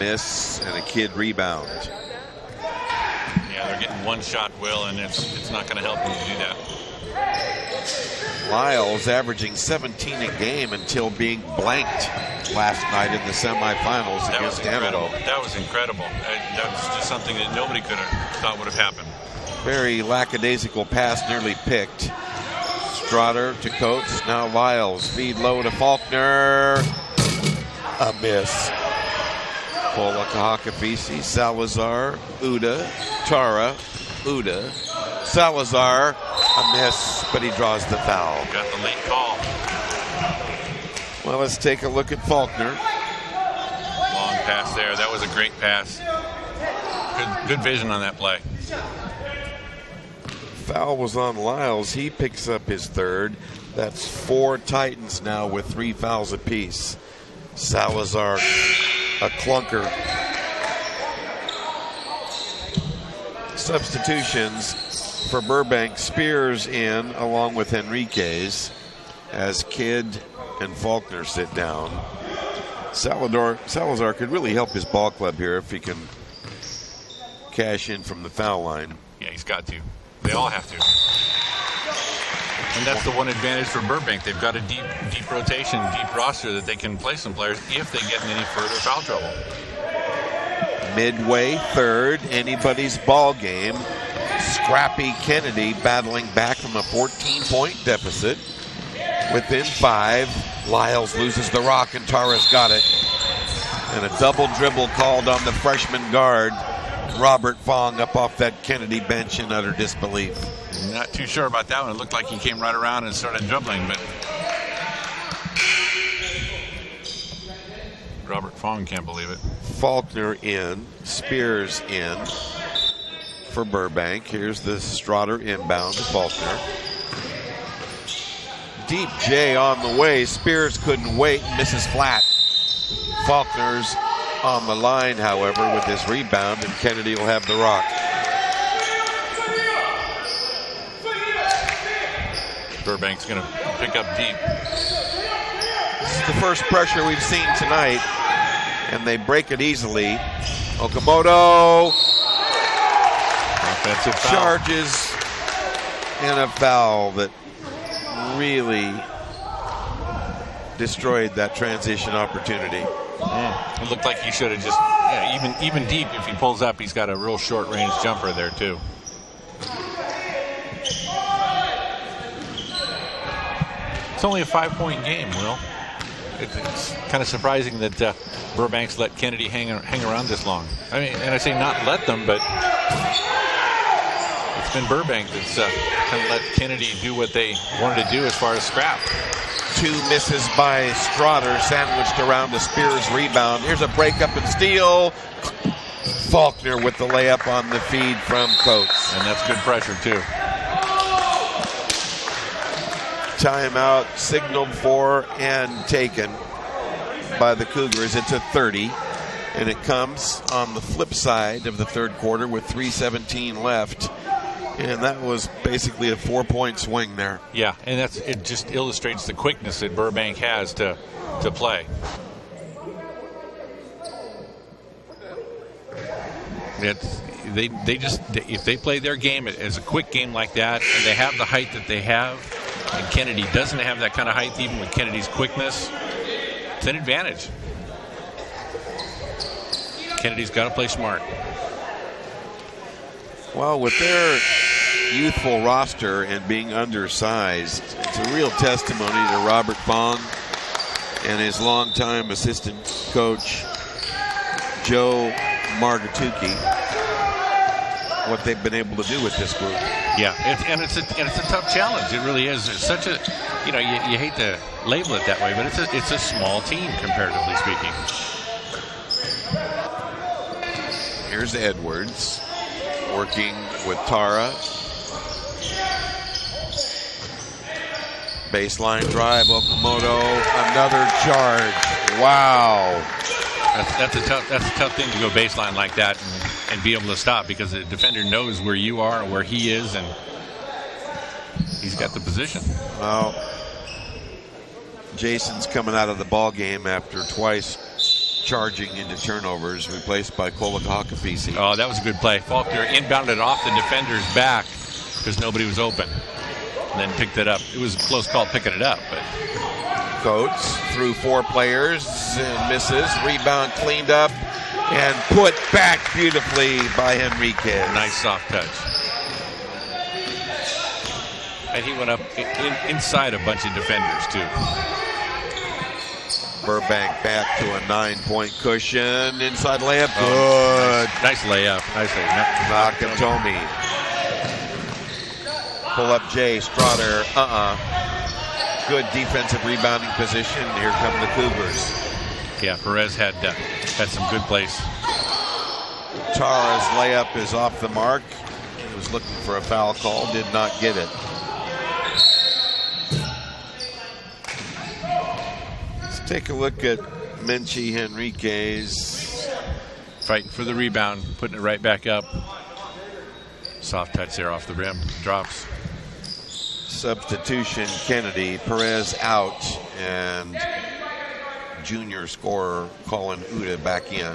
Miss and a kid rebound. Yeah, they're getting one shot, Will, and it's not going to help them to do that. Lyles averaging 17 a game until being blanked last night in the semifinals against Antelope. That was incredible. That was just something that nobody could have thought would have happened. Very lackadaisical pass, nearly picked. Strotter to Coates. Now Lyles. Feed low to Faulkner. A miss. Pola Kahakafisi, Salazar, Uda, Tara, Uda, Salazar, a miss, but he draws the foul. Got the late call. Well, let's take a look at Faulkner. Long pass there. That was a great pass. Good vision on that play. Foul was on Lyles. He picks up his third. That's 4 Titans now with 3 fouls apiece. Salazar, a clunker. Substitutions for Burbank. Spears in along with Henriquez as Kidd and Faulkner sit down. Salazar could really help his ball club here if he can cash in from the foul line. Yeah, he's got to. They all have to. And that's the one advantage for Burbank. They've got a deep rotation, deep roster that they can play some players if they get in any further foul trouble. Midway third, anybody's ball game. Scrappy Kennedy battling back from a 14-point deficit. Within 5, Lyles loses the rock and Tara's got it. And a double dribble called on the freshman guard, Robert Fong, up off that Kennedy bench in utter disbelief. Not too sure about that one. It looked like he came right around and started dribbling, but Robert Fong can't believe it. Faulkner in, Spears in for Burbank. Here's the Strotter inbound to Faulkner. Deep J on the way. Spears couldn't wait, misses flat. Faulkner's on the line, however, with this rebound, and Kennedy will have the rock. Burbank's going to pick up deep. This is the first pressure we've seen tonight, and they break it easily. Okamoto offensive foul. Charges in a foul that really destroyed that transition opportunity. It looked like he should have just, even deep, if he pulls up, he's got a real short range jumper there too. It's only a 5-point game, Will. It's kind of surprising that Burbank's let Kennedy hang around this long. I mean, and I say not let them, but it's been Burbank that's kind of let Kennedy do what they wanted to do as far as scrap. 2 misses by Strotter, sandwiched around the Spears rebound. Here's a breakup and steal. Faulkner with the layup on the feed from Coates. And that's good pressure, too. Timeout signaled for and taken by the Cougars. It's a 30, and it comes on the flip side of the third quarter with 3:17 left. And that was basically a 4-point swing there. Yeah, and it just illustrates the quickness that Burbank has to play. If they play their game as a quick game like that, and they have the height that they have, and Kennedy doesn't have that kind of height even with Kennedy's quickness, it's an advantage. Kennedy's got to play smart. Well, with their youthful roster and being undersized, it's a real testimony to Robert Fong and his longtime assistant coach, Joe Margatuki, what they've been able to do with this group. Yeah, it's a tough challenge. It really is. It's such a, you hate to label it that way, but it's a small team comparatively speaking. Here's Edwards working with Tara. Baseline drive, Okamoto, another charge. Wow. That's a tough thing to go baseline like that and and be able to stop, because the defender knows where you are and where he is, and he's got the position. Well, Jason's coming out of the ball game after twice charging into turnovers, replaced by Kolakakafisi. Oh, that was a good play. Faulkner inbounded off the defender's back because nobody was open, and then picked it up. It was a close call picking it up, but Coates through 4 players and misses. Rebound cleaned up and put back beautifully by Henriquez. Nice soft touch. And he went up inside a bunch of defenders, too. Burbank back to a 9-point cushion. Inside layup. Good. Nice layup. Nice layup. Nakatomi. Pull up Jay. Strotter. Good defensive rebounding position. Here come the Cougars. Yeah, Perez had some good plays. Tara's layup is off the mark. He was looking for a foul call. Did not get it. Let's take a look at Menchie Henriquez. Fighting for the rebound. Putting it right back up. Soft touch there off the rim. Drops. Substitution Kennedy. Perez out, and junior scorer Colin Uda back in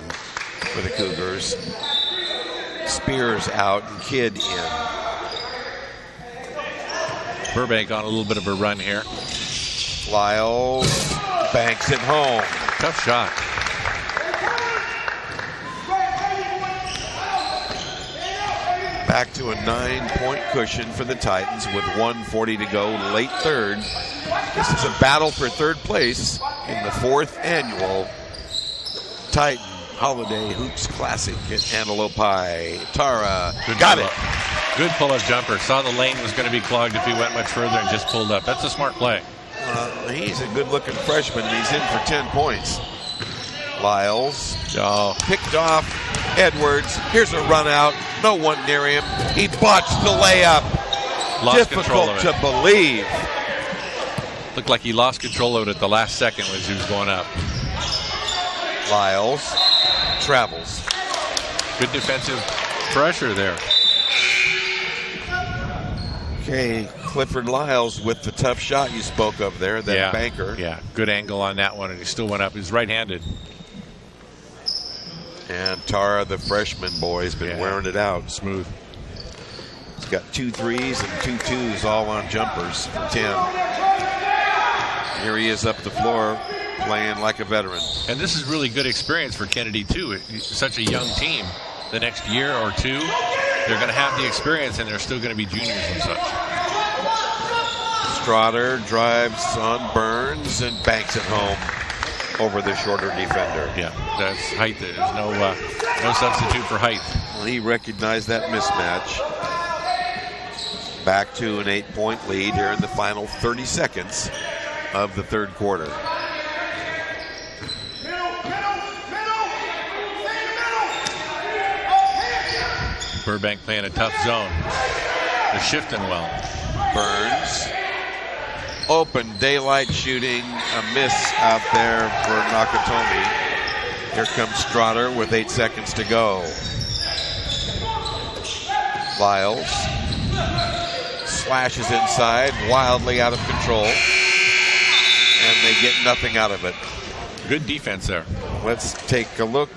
for the Cougars. Spears out and Kidd in. Burbank on a little bit of a run here. Lyles banks it home. Tough shot. Back to a 9-point cushion for the Titans with 1:40 to go, late third. This is a battle for third place in the 4th annual Titan Holiday Hoops Classic at Antelope High. Tara got it. Good pull-up jumper. Saw the lane was going to be clogged if he went much further and just pulled up. That's a smart play. He's a good-looking freshman. He's in for 10 points. Lyles picked off Edwards. Here's a run out. No one near him. He botched the layup. Lost control of it. Difficult to believe. Looked like he lost control of it at the last second as he was going up. Lyles travels. Good defensive pressure there. Okay, Clifford Lyles with the tough shot you spoke of there, that banker. Yeah, good angle on that one, and he still went up. He's right-handed. And Tara, the freshman boy, has been wearing it out. Smooth. He's got 2 threes and 2 twos, all on jumpers for 10. Here he is up the floor, playing like a veteran. And this is really good experience for Kennedy, too. It's such a young team. The next year or two, they're going to have the experience, and they're still going to be juniors and such. Strotter drives on Burns and banks it home over the shorter defender. Yeah, that's height. There's no substitute for height. Well, he recognized that mismatch. Back to an 8-point lead here in the final 30 seconds of the third quarter. Burbank playing a tough zone. They're shifting well. Burns. Open daylight shooting. A miss out there for Nakatomi. Here comes Strotter with 8 seconds to go. Lyles slashes inside, wildly out of control. And they get nothing out of it. Good defense there. Let's take a look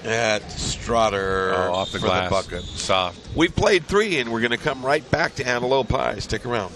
at Strotter off the for glass. the bucket. Soft. We've played 3, and we're going to come right back to Antelope High. Stick around.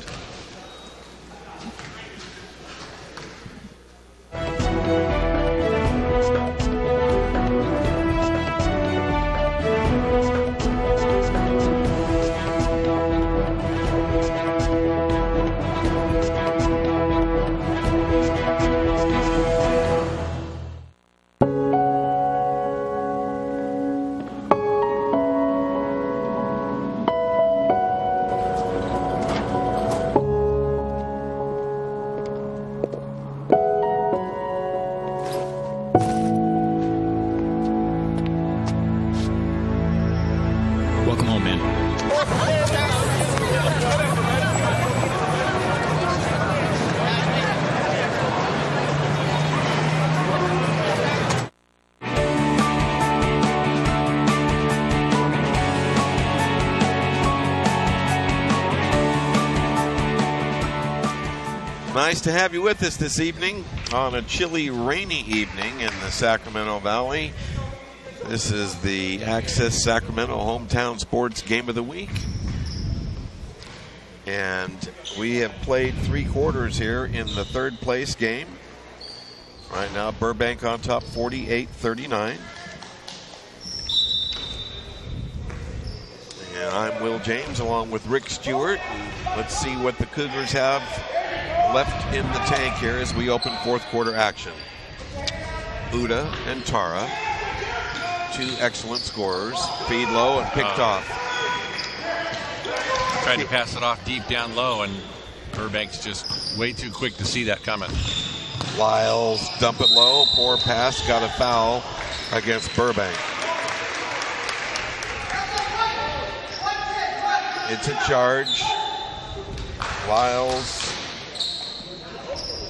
Nice to have you with us this evening on a chilly, rainy evening in the Sacramento Valley. This is the Access Sacramento Hometown Sports Game of the Week. And we have played 3 quarters here in the third place game. Right now, Burbank on top 48-39. And I'm Will James along with Rick Stewart. Let's see what the Cougars have left in the tank here as we open fourth quarter action. Uda and Tara, 2 excellent scorers. Feed low and picked off. Tried to pass it off deep down low, and Burbank's just way too quick to see that coming. Lyles dump it low. Poor pass. Got a foul against Burbank. It's a charge. Lyles.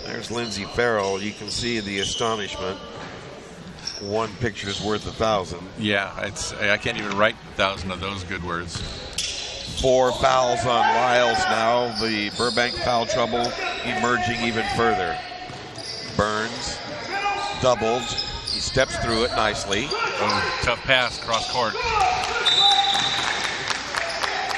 There's Lindsey Farrell. You can see the astonishment. One picture's worth 1,000. Yeah, I can't even write 1,000 of those good words. 4 fouls on Lyles now. The Burbank foul trouble emerging even further. Burns doubled. He steps through it nicely. Oh, tough pass cross court.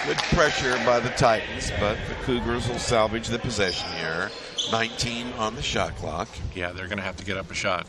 Good pressure by the Titans, but the Cougars will salvage the possession here. 19 on the shot clock. Yeah, they're going to have to get up a shot.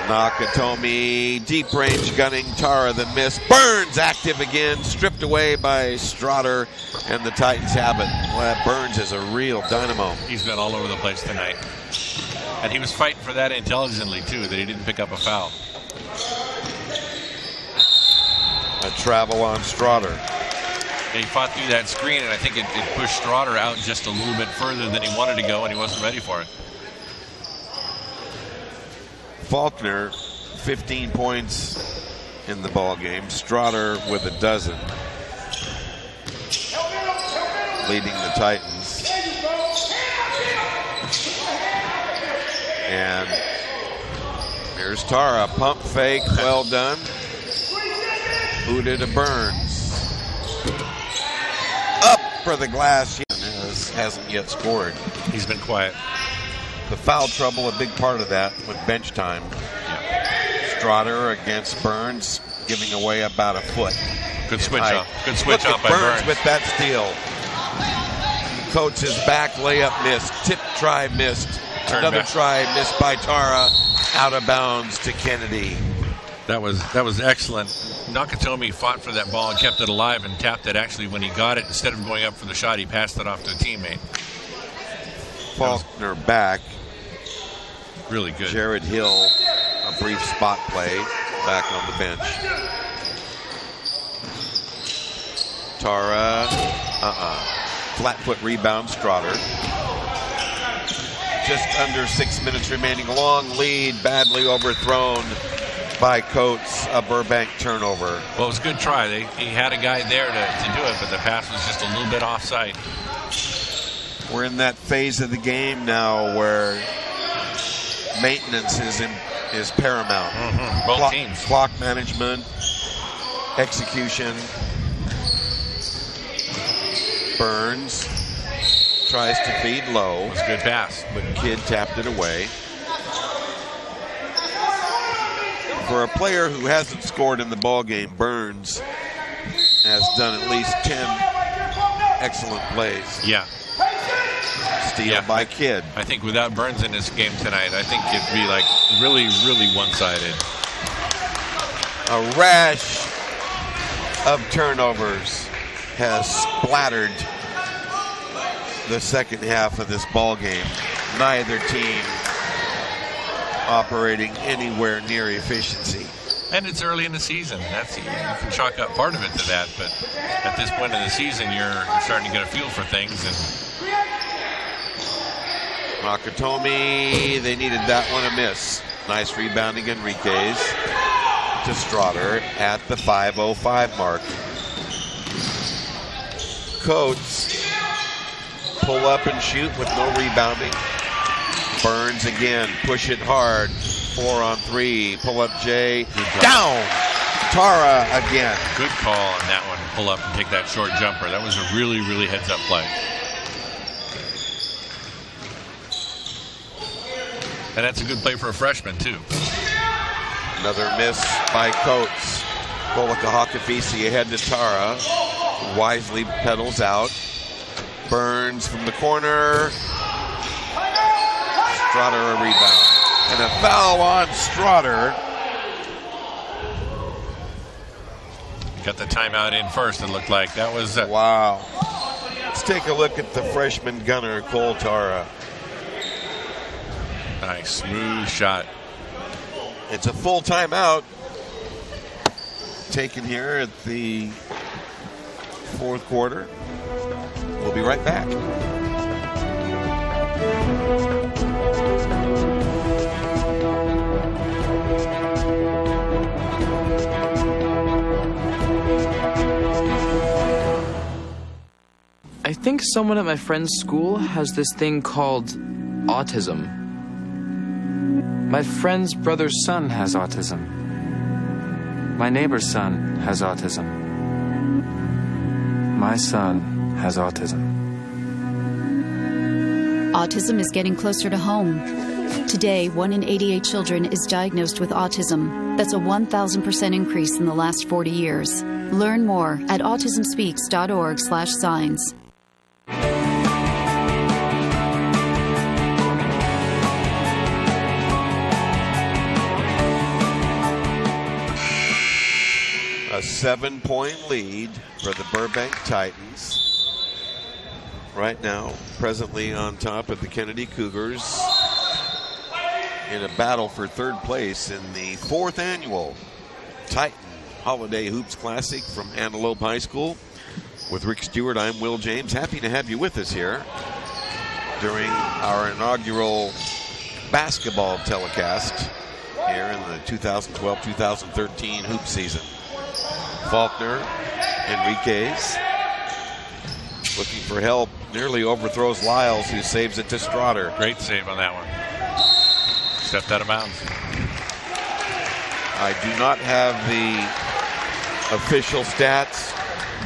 Nakatomi, deep range gunning. Tara the miss. Burns active again, stripped away by Strotter, and the Titans have it. Well, Burns is a real dynamo. He's been all over the place tonight. And he was fighting for that intelligently, too, that he didn't pick up a foul. A travel on Strotter. He fought through that screen, and I think it pushed Strotter out just a little bit further than he wanted to go, and he wasn't ready for it. Faulkner, 15 points in the ball game. Strotter with 12, leading the Titans. And here's Tara, pump fake, well done. Uda to Burns. Up for the glass, hasn't yet scored. He's been quiet. The foul trouble, a big part of that with bench time. Yeah. Strotter against Burns, giving away about a foot. Good switch up. Good switch Look up at by Burns Burns with that steal. Coates is back, layup missed. Tip try missed. Another try missed by Tara. Out of bounds to Kennedy. That was excellent. Nakatomi fought for that ball and kept it alive and tapped it. Actually, when he got it, instead of going up for the shot, he passed it off to a teammate. Faulkner back. Really good. Jared Hill, a brief spot play, back on the bench. Tara, flat foot rebound, Strotter. Just under 6 minutes remaining. Long lead, badly overthrown by Coates. A Burbank turnover. Well, it was a good try. He had a guy there to do it, but the pass was just a little bit offside. We're in that phase of the game now where maintenance is paramount. Mm-hmm. Both teams. Clock management, execution. Burns tries to feed low. It was a good pass. But Kidd tapped it away. For a player who hasn't scored in the ball game, Burns has done at least 10 excellent plays. Yeah. Steal by Kidd. I think without Burns in this game tonight, I think it'd be like really, really one-sided. A rash of turnovers has splattered the second half of this ball game. Neither team operating anywhere near efficiency. And it's early in the season. You can chalk up part of it to that, but at this point in the season, you're starting to get a feel for things. And Nakatomi, they needed that one a miss. Nice rebounding, Enriquez to Strotter at the 5:05 mark. Coates pull up and shoot with no rebounding. Burns again, push it hard. 4-on-3. Pull up Jay. Down. Tara again. Good call on that one. Pull up and take that short jumper. That was a really, really heads-up play. And that's a good play for a freshman, too. Another miss by Coates. Hakafisi ahead to Tara. Wisely pedals out. Burns from the corner. Strotter a rebound. And a foul on Strotter. Got the timeout in first, it looked like. That was... wow. Let's take a look at the freshman gunner, Cole Tara. Nice, smooth shot. It's a full timeout taken here at the fourth quarter. We'll be right back. I think someone at my friend's school has this thing called autism. My friend's brother's son has autism. My neighbor's son has autism. My son has autism. Autism is getting closer to home. Today, 1 in 88 children is diagnosed with autism. That's a 1,000% increase in the last 40 years. Learn more at autismspeaks.org/signs. A 7-point lead for the Burbank Titans. Right now, presently on top of the Kennedy Cougars in a battle for third place in the 4th annual Titan Holiday Hoops Classic from Antelope High School. With Rick Stewart, I'm Will James. Happy to have you with us here during our inaugural basketball telecast here in the 2012-2013 hoop season. Faulkner, Enriquez, looking for help, nearly overthrows Lyles, who saves it to Strotter. Great save on that one. Stepped out of bounds. I do not have the official stats,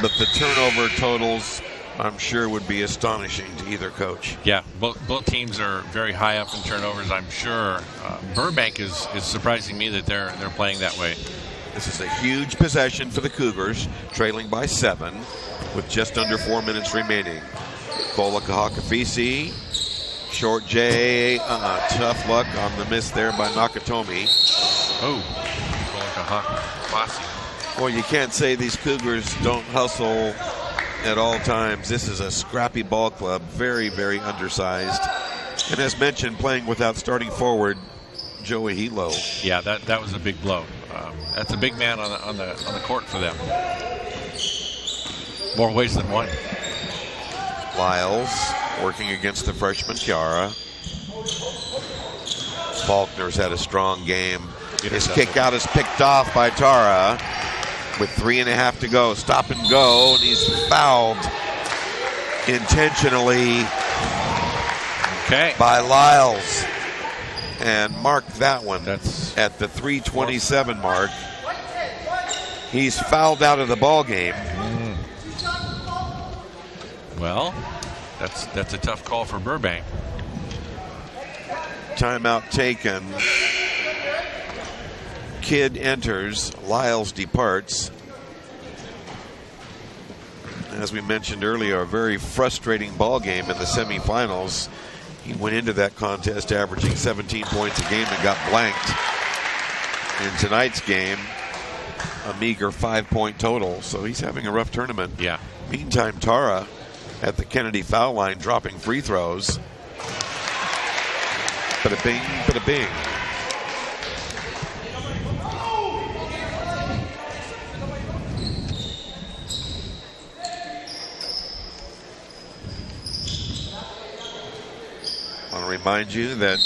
but the turnover totals, I'm sure, would be astonishing to either coach. Yeah, both teams are very high up in turnovers, I'm sure. Burbank is surprising me that they're playing that way. This is a huge possession for the Cougars, trailing by 7 with just under 4 minutes remaining. Hakafisi, short J, tough luck on the miss there by Nakatomi. Oh, Hakafisi. Well, you can't say these Cougars don't hustle at all times. This is a scrappy ball club, very, very undersized. And as mentioned, playing without starting forward Joey Hilo. Yeah, that was a big blow. That's a big man on the court for them. More ways than one. Lyles working against the freshman Chiara. Faulkner's had a strong game. His kick out is picked off by Tara with 3.5 to go. Stop and go, and he's fouled intentionally by Lyles. And mark that one. That's at the 3:27 mark. He's fouled out of the ball game. Well, that's a tough call for Burbank. Timeout taken. Kidd enters. Lyles departs. As we mentioned earlier, a very frustrating ball game in the semifinals. He went into that contest averaging 17 points a game and got blanked. In tonight's game, a meager 5-point total. So he's having a rough tournament. Yeah. Meantime, Tara at the Kennedy foul line dropping free throws. Bada bing, bada bing. I want to remind you that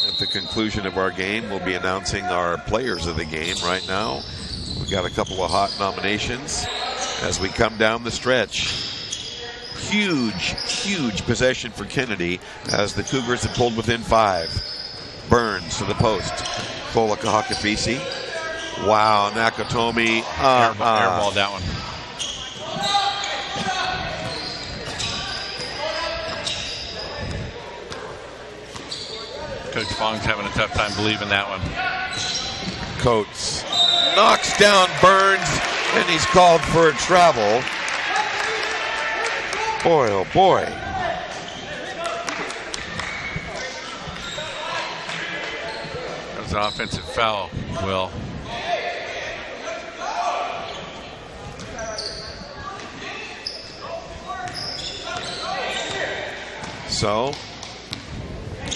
at the conclusion of our game, we'll be announcing our players of the game right now. We've got a couple of hot nominations as we come down the stretch. Huge possession for Kennedy as the Cougars have pulled within 5. Burns to the post. Kolakahakafisi. Wow, Nakatomi. Airball that one. Coach Fong's having a tough time believing that one. Coates knocks down Burns, and he's called for a travel. Boy, oh boy. That was an offensive foul, Will. So,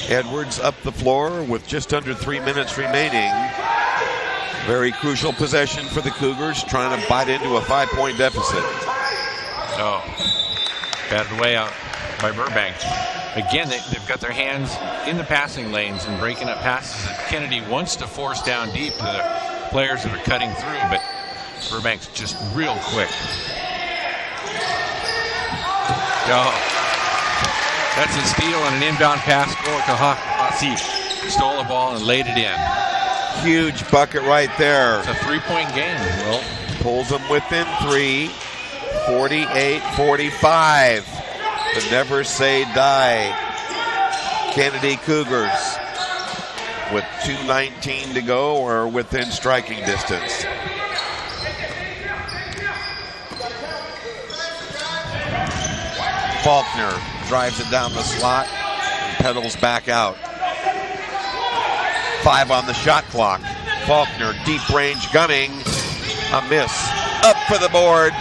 Edwards up the floor with just under 3 minutes remaining. Very crucial possession for the Cougars, trying to bite into a 5-point deficit. Oh, batted away out by Burbank. Again, they've got their hands in the passing lanes and breaking up passes that Kennedy wants to force down deep to the players that are cutting through, but Burbank's just real quick. Oh. That's a steal and an inbound pass. Kolakahakafisi stole the ball and laid it in. Huge bucket right there. It's a 3-point game, Will. Pulls them within 3. 48-45. The never say die Kennedy Cougars with 2:19 to go or within striking distance. Faulkner drives it down the slot and pedals back out. 5 on the shot clock. Faulkner, deep range gunning. A miss. Up for the board.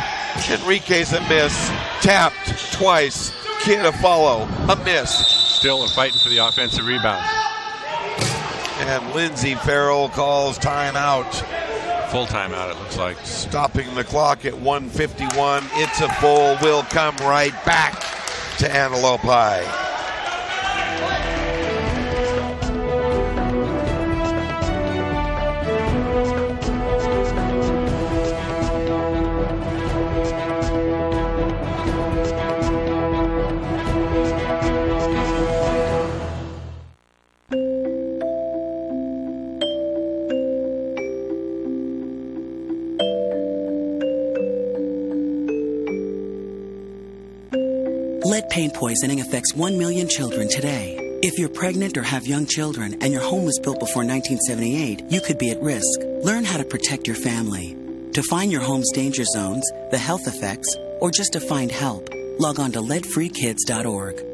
Enrique's a miss. Tapped twice. Kidd a follow. A miss. Still fighting for the offensive rebound. And Lindsey Farrell calls timeout. Full timeout, it looks like. Stopping the clock at 1:51. It's a full. Will come right back to Antelope High. Lead paint poisoning affects 1 million children today. If you're pregnant or have young children and your home was built before 1978, you could be at risk. Learn how to protect your family. To find your home's danger zones, the health effects, or just to find help, log on to leadfreekids.org.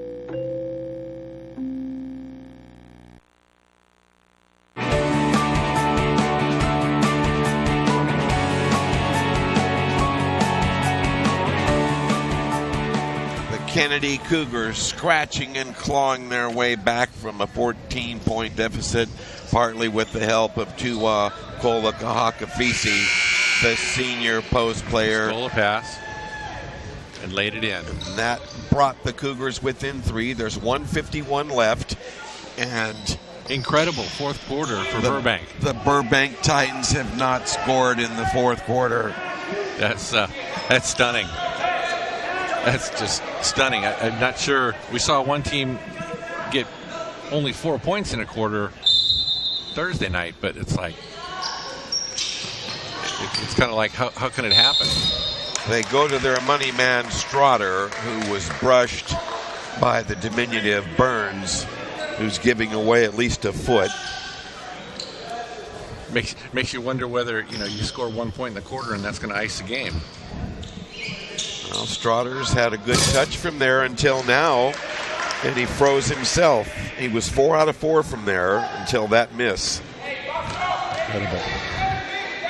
Kennedy Cougars scratching and clawing their way back from a 14-point deficit, partly with the help of Tua Kolakahakafisi, the senior post player. Stole a pass and laid it in. And that brought the Cougars within 3. There's 1:51 left, and incredible fourth quarter for Burbank. The Burbank Titans have not scored in the fourth quarter. That's stunning. That's just stunning. I'm not sure. We saw one team get only 4 points in a quarter Thursday night, but it's like, it's kind of like, how can it happen? They go to their money man, Strotter, who was brushed by the diminutive Burns, who's giving away at least a foot. Makes you wonder whether, you score 1 point in the quarter and that's going to ice the game. Well, Strotter's had a good touch from there until now, and he froze himself. He was 4 out of 4 from there until that miss.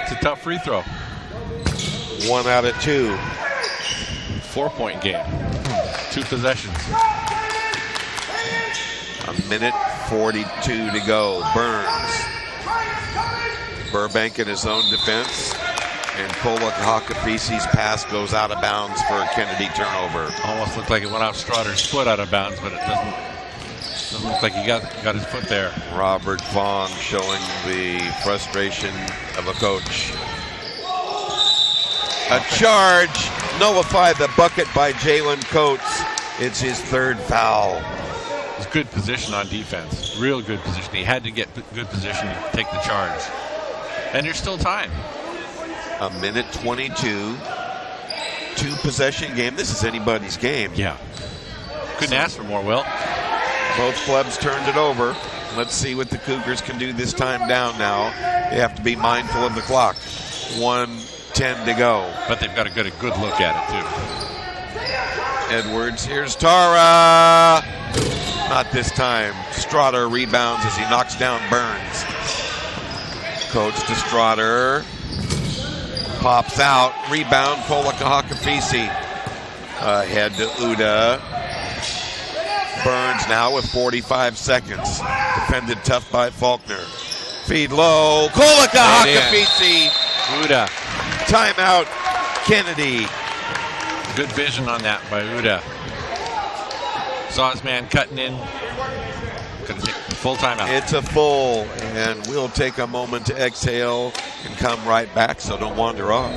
It's a tough free throw. 1 out of 2. 4-point game. 2 possessions. A minute 42 to go. Burns. Burbank in his own defense. And Kolakahakafisi's pass goes out of bounds for a Kennedy turnover. Almost looked like it went off Strotter's foot out of bounds, but it doesn't look like he got his foot there. Robert Fong showing the frustration of a coach. A charge, nullified the bucket by Jalen Coates. It's his 3rd foul. was good position on defense. Real good position. He had to get good position to take the charge. And there's still time. A minute 22. 2-possession game. This is anybody's game. Yeah. Couldn't ask for more, Will. Both clubs turned it over. Let's see what the Cougars can do this time down now. They have to be mindful of the clock. 1:10 to go. But they've got to get a good look at it, too. Edwards, here's Tara. Not this time. Strotter rebounds as he knocks down Burns. Coach to Strotter. Pops out. Rebound, Kolakahakafisi. Head to Uda. Burns now with 45 seconds. Defended tough by Faulkner. Feed low. Kolakahakafisi. Uda. Timeout, Kennedy. Good vision on that by Uda. Saw his man cutting in. Couldn't take full timeout. It's a full, and we'll take a moment to exhale and come right back, so don't wander off.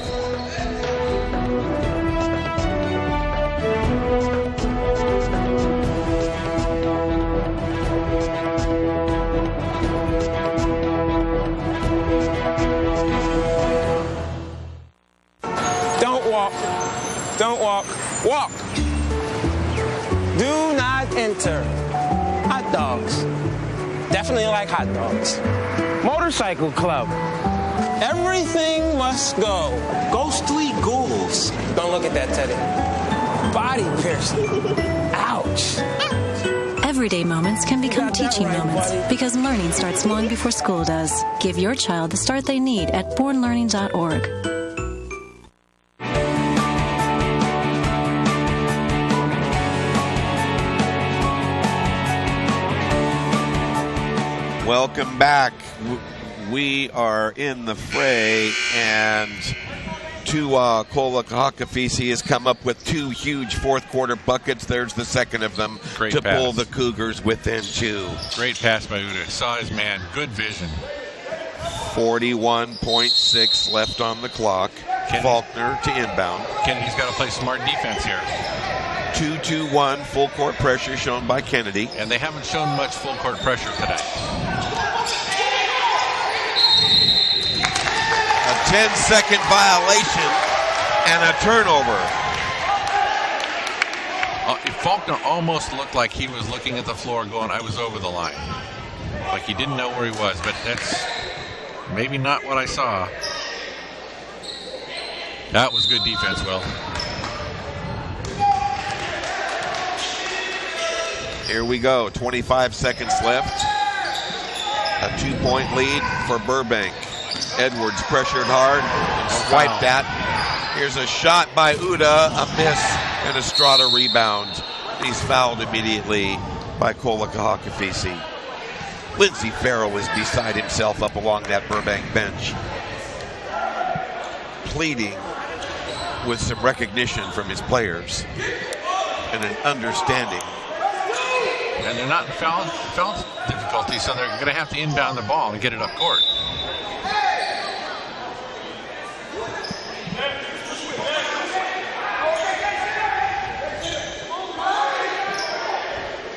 Don't walk. Walk. Do not enter. Hot dogs. Definitely like hot dogs. Motorcycle club. Everything must go. Ghostly ghouls. Don't look at that, Teddy. Body piercing. Ouch. Everyday moments can become teaching moments because learning starts long before school does. Give your child the start they need at bornlearning.org. Welcome back. We are in the fray, and Kolakahakafisi has come up with 2 huge fourth-quarter buckets. There's the second of them. Great to pass. pull the Cougars within 2. Great pass by Uda. Saw his man. Good vision. 41.6 left on the clock. Faulkner to inbound. Kennedy's got to play smart defense here. 2-2-1 full court pressure shown by Kennedy. And they haven't shown much full court pressure today. A 10-second violation and a turnover. Faulkner almost looked like he was looking at the floor going, I was over the line. Like he didn't know where he was, but that's maybe not what I saw. That was good defense, Will. Here we go. 25 seconds left. A 2-point lead for Burbank. Edwards pressured hard and swiped that. Here's a shot by Uda, a miss, and a Strata rebound. He's fouled immediately by Kolakahakafisi. Lindsey Farrell is beside himself up along that Burbank bench, pleading with some recognition from his players and an understanding. And they're not in foul difficulty, so they're going to have to inbound the ball and get it up court.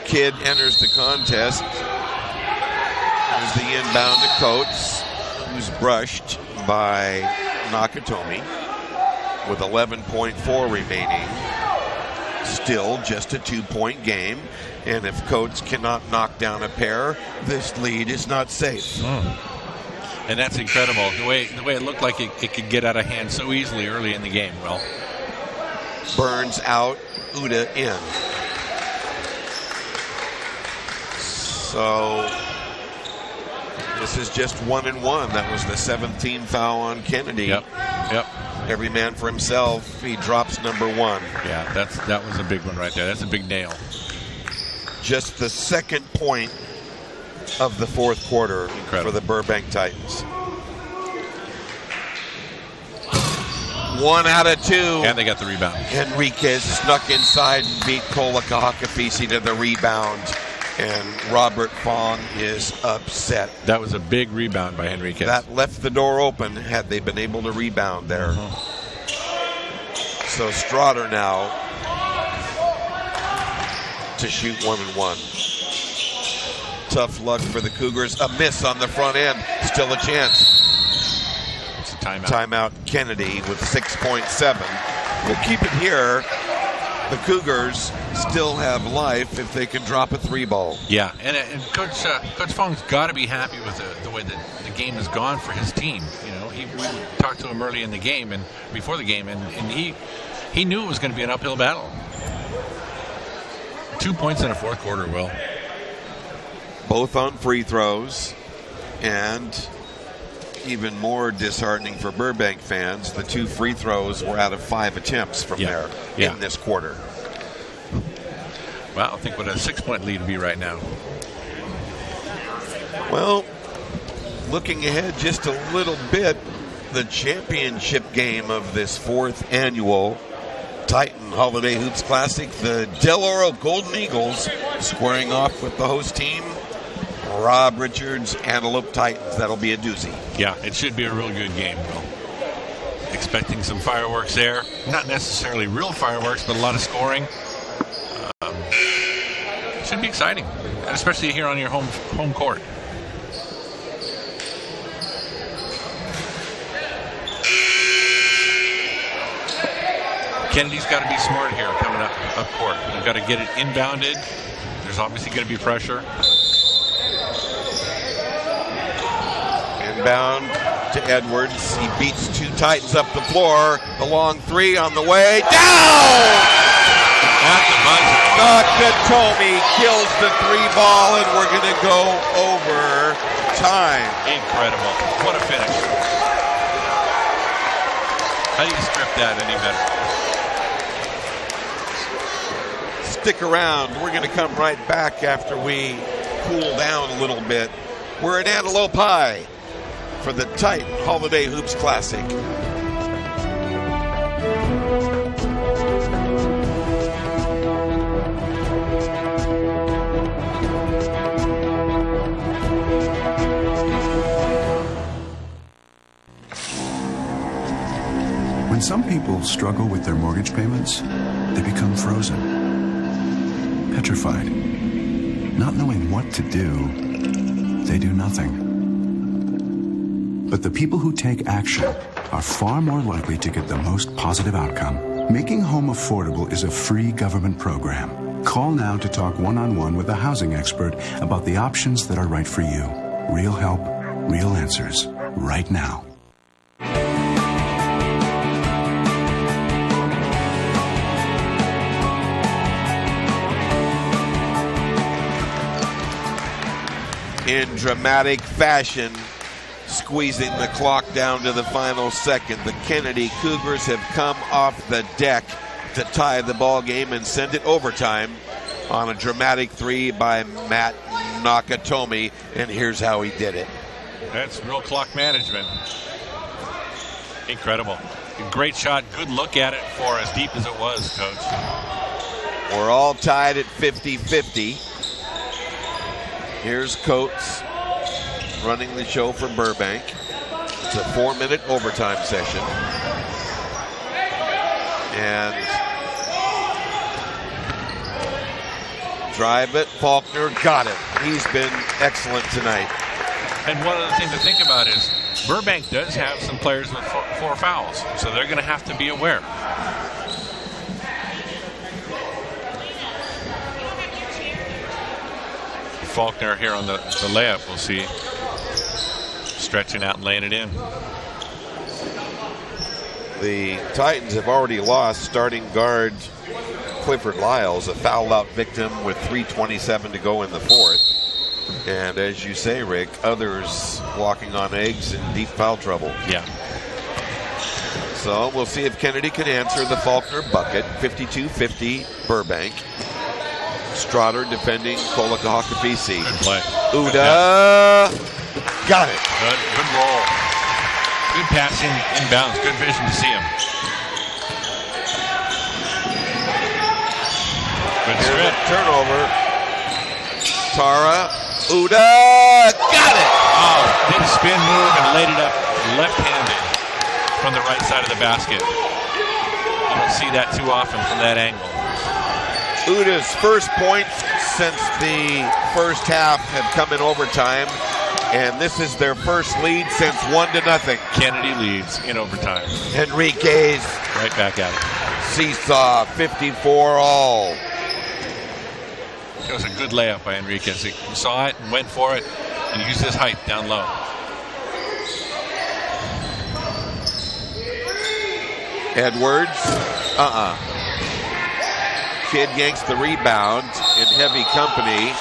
Kidd enters the contest. There's the inbound to Coates, who's brushed by Nakatomi with 11.4 remaining. Still just a 2-point game, and if Coates cannot knock down a pair, this lead is not safe. And that's incredible. The way it looked like it could get out of hand so easily early in the game. Well, Burns out, Uda in. So this is just 1-1. That was the 17th foul on Kennedy. Yep. Every man for himself. He drops number 1. Yeah, that was a big one right there. That's a big nail. Just the second point of the fourth quarter for the Burbank Titans. 1 out of 2. And they got the rebound. Henriquez snuck inside and beat Kolakahakafisi to the rebound. And Robert Fong is upset. That was a big rebound by Henriquez. That left the door open had they been able to rebound there. So Strotter now to shoot 1-1. tough luck for the Cougars. A miss on the front end. Still a chance. It's a timeout. Timeout Kennedy with 6.7. We'll keep it here. The Cougars still have life if they can drop a 3-ball. Yeah, and Coach Fong's got to be happy with the way that the game has gone for his team. You know, we talked to him early in the game and before the game, and he knew it was going to be an uphill battle. 2 points in the fourth quarter, Will. Both on free throws, and even more disheartening for Burbank fans, the 2 free throws were out of 5 attempts from there in this quarter. Well, I think what a 6-point lead would be right now. Well, looking ahead just a little bit, the championship game of this 4th annual Titan Holiday Hoops Classic, the Del Oro Golden Eagles squaring off with the host team, Rob Richards, Antelope Titans. That'll be a doozy. Yeah, it should be a real good game, Will. Expecting some fireworks there. Not necessarily real fireworks, but a lot of scoring. Should be exciting, especially here on your home court. Kennedy's got to be smart here coming up court. They've got to get it inbounded. There's obviously going to be pressure. Inbound to Edwards. He beats 2 Titans up the floor. The long 3 on the way. Down! At the buzzer. Nakatomi kills the 3-ball, and we're going to go over time. Incredible. What a finish. How do you script that any better? Stick around. We're going to come right back after we cool down a little bit. We're in Antelope High for the Titan Holiday Hoops Classic. When some people struggle with their mortgage payments, they become frozen. Petrified. Not knowing what to do, they do nothing. But the people who take action are far more likely to get the most positive outcome. Making home affordable is a free government program. Call now to talk one-on-one with a housing expert about the options that are right for you. Real help, real answers, right now. In dramatic fashion, squeezing the clock down to the final second, the Kennedy Cougars have come off the deck to tie the ball game and send it overtime on a dramatic 3 by Matt Nakatomi, and here's how he did it. That's real clock management. Incredible. Great shot. Good look at it for as deep as it was, Coach. We're all tied at 50-50. Here's Coates running the show for Burbank. It's a 4-minute overtime session. And drive it, Faulkner got it. He's been excellent tonight. And one other thing to think about is Burbank does have some players with 4 fouls, so they're going to have to be aware. Faulkner here on the layup, we'll see. Stretching out and laying it in. The Titans have already lost starting guard Clifford Lyles, a foul out victim with 3:27 to go in the 4th. And as you say, Rick, others walking on eggs in deep foul trouble. Yeah. So we'll see if Kennedy can answer the Faulkner bucket. 52-50 Burbank. Strotter defending Kolakahakafisi. Good play. Uda got it. Good roll. Good passing inbounds. Good vision to see him. Good strip. Turnover. Tara. Uda got it. Oh, did a spin move and laid it up left-handed from the right side of the basket. You don't see that too often from that angle. Uda's first points since the first half have come in overtime, and this is their first lead since 1-0. Kennedy leads in overtime. Enriquez right back at it. Seesaw, 54 all. It was a good layup by Enriquez. He saw it and went for it and used his height down low. Edwards, Kidd yanks the rebound in heavy company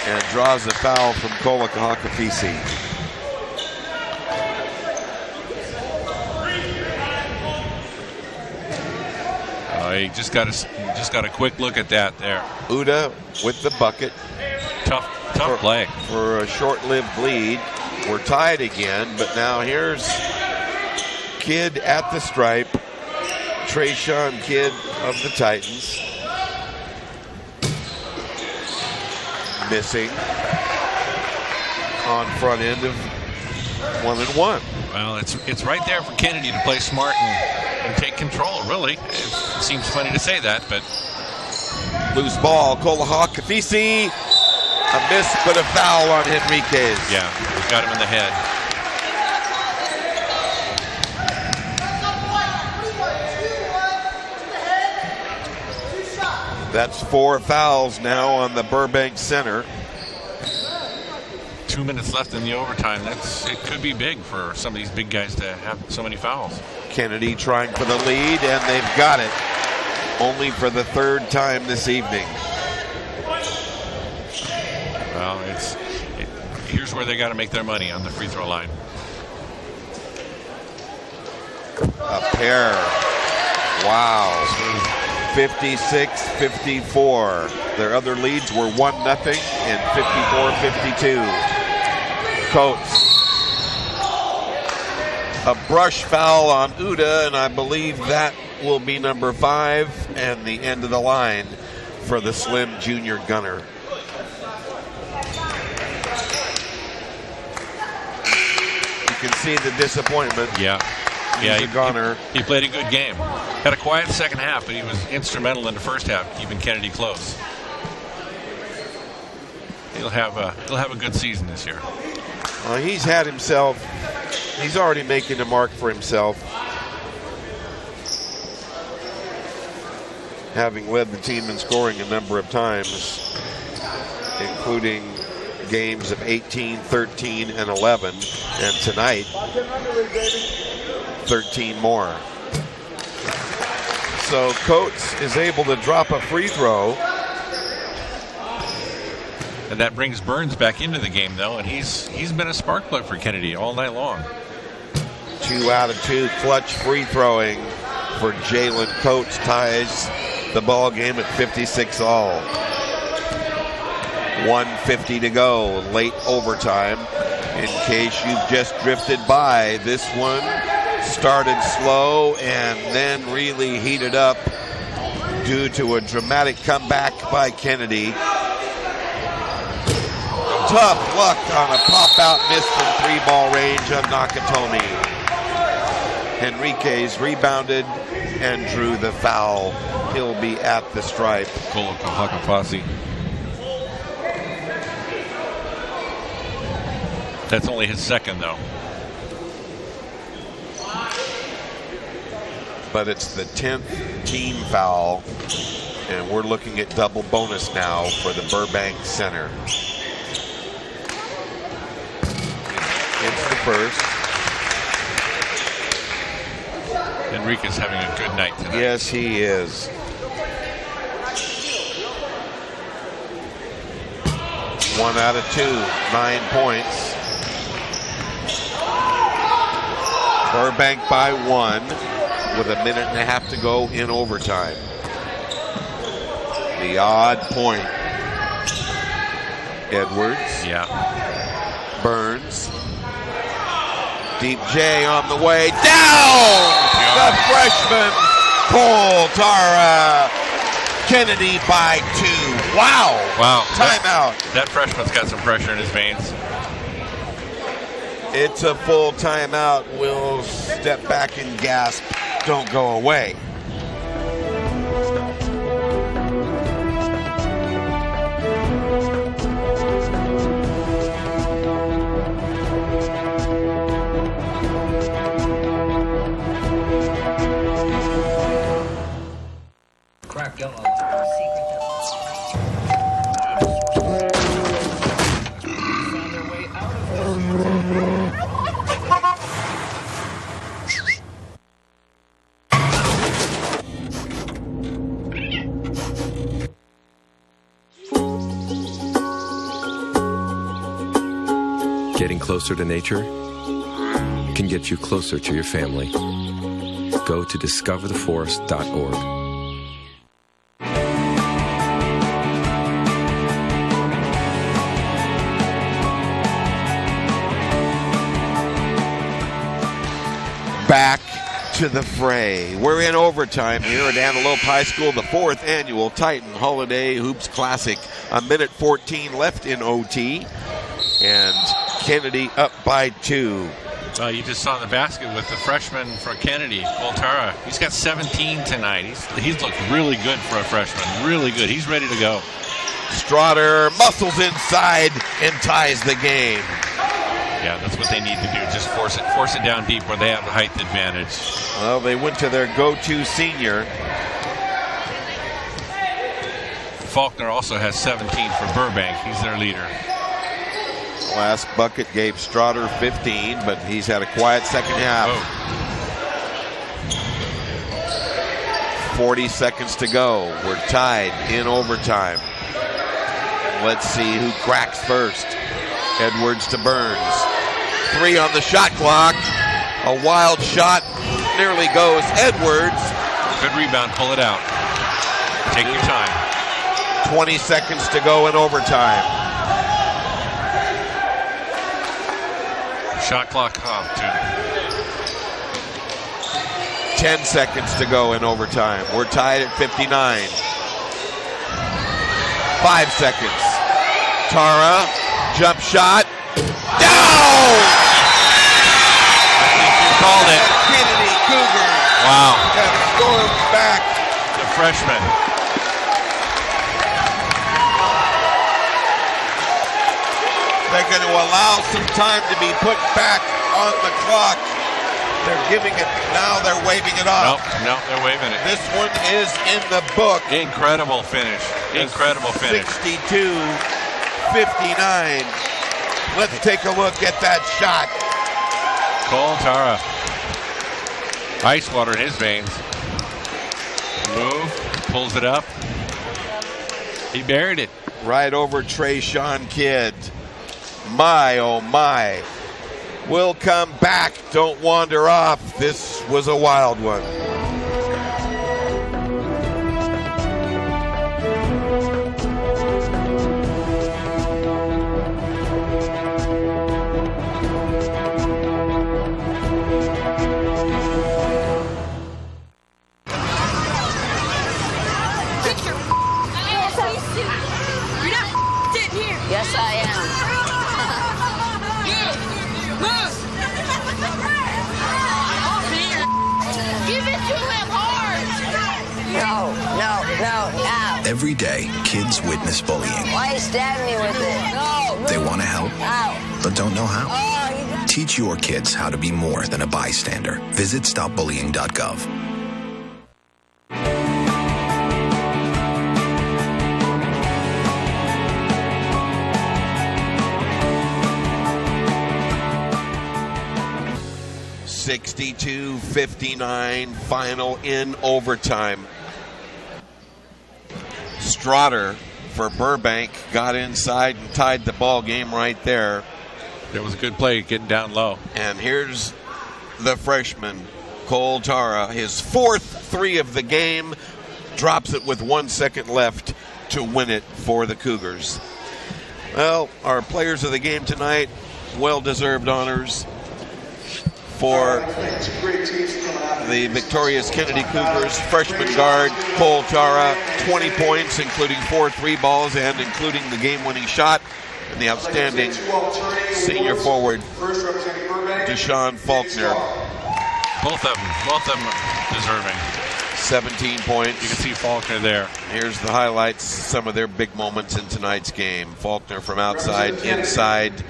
and draws a foul from Kola Kahakafisi. He just got a quick look at that there. Uda with the bucket. Tough play. For a short-lived lead. We're tied again, but now here's Kidd at the stripe. Trayshawn Kidd of the Titans. Missing on front end of 1-1. Well, it's right there for Kennedy to play smart and take control, really. It seems funny to say that, but... Loose ball, Kola Kafisi. A miss, but a foul on Enriquez. Yeah, got him in the head. That's 4 fouls now on the Burbank center. 2 minutes left in the overtime. It could be big for some of these big guys to have so many fouls. Kennedy trying for the lead, and they've got it. Only for the third time this evening. Well, here's where they got to make their money, on the free throw line. A pair. Wow. 56-54. Their other leads were 1-0 and 54-52. Coates. A brush foul on Uda, and I believe that will be number 5 and the end of the line for the slim junior gunner. You can see the disappointment. Yeah. He's a gunner. He played a good game. Had a quiet second half, but he was instrumental in the first half, keeping Kennedy close. He'll have a good season this year. He's had himself. He's already making a mark for himself, having led the team in scoring a number of times, including games of 18, 13, and 11, and tonight 13 more. So Coates is able to drop a free throw. And that brings Burns back into the game, though, and he's been a spark plug for Kennedy all night long. 2 out of 2 clutch free throwing for Jalen Coates ties the ball game at 56 all. 1:50 to go, late overtime. In case you've just drifted by, this one started slow and then really heated up due to a dramatic comeback by Kennedy. Tough luck on a pop-out miss from 3-ball range of Nakatomi. Enriquez rebounded and drew the foul. He'll be at the stripe. Kola Kahakafasi. That's only his second, though. But it's the 10th team foul, and we're looking at double bonus now for the Burbank center. It's the first. Enriquez having a good night tonight. Yes, he is. One out of 2, 9 points. Burbank by 1 with a minute and a half to go in overtime. The odd point. Edwards. Yeah. Burns. Deep J on the way down. The freshman Cole Tara. Kennedy by 2. Wow. Timeout. That freshman's got some pressure in his veins. It's a full timeout. We'll step back and gasp. Don't go away. Getting closer to nature can get you closer to your family. Go to discovertheforest.org. Back to the fray. We're in overtime here at Antelope High School, the 4th annual Titan Holiday Hoops Classic. A minute 14 left in OT, and Kennedy up by 2. You just saw the basket with the freshman for Kennedy, Coltara. He's got 17 tonight. He's looked really good for a freshman. Really good. He's ready to go. Strotter muscles inside and ties the game. Yeah, that's what they need to do. Just force it down deep where they have the height advantage. Well, they went to their go-to senior. Faulkner also has 17 for Burbank. He's their leader. Last bucket gave Strotter 15, but he's had a quiet second half. 40 seconds to go. We're tied in overtime. Let's see who cracks first. Edwards to Burns. 3 on the shot clock. A wild shot. Nearly goes. Edwards. Good rebound. Pull it out. Take your time. 20 seconds to go in overtime. Shot clock off, too. 10 seconds to go in overtime. We're tied at 59. 5 seconds. Tara. Jump shot. Down! You called it. Kennedy Cougars. Wow. Have stormed back. The freshman. They're going to allow some time to be put back on the clock. They're giving it, now they're waving it off. Nope, they're waving it. This one is in the book. Incredible finish. Incredible finish. 62-59. Let's take a look at that shot. Cole Tara. Ice water in his veins. Move, pulls it up. He buried it. Right over Trayshawn Kidd. My, oh my. We'll come back. Don't wander off. This was a wild one. Yes, I am. Give it to him hard. No. Every day, kids witness bullying. Why you stabbing me with it? No. They want to help, Ow. but don't know how. Teach your kids how to be more than a bystander. Visit stopbullying.gov. (62-59) final in overtime. Strotter for Burbank got inside and tied the ball game right there. It was a good play getting down low. And here's the freshman, Cole Tara, his 4th 3 of the game, drops it with 1 second left to win it for the Cougars. Well, our players of the game tonight, well-deserved honors for the victorious Kennedy Cougars. Freshman guard Cole Tara, 20 points, including 4 3 balls and including the game-winning shot. And the outstanding senior forward, Deshaun Faulkner. Both of them deserving. 17 points. You can see Faulkner there. Here's the highlights, some of their big moments in tonight's game. Faulkner from outside, inside,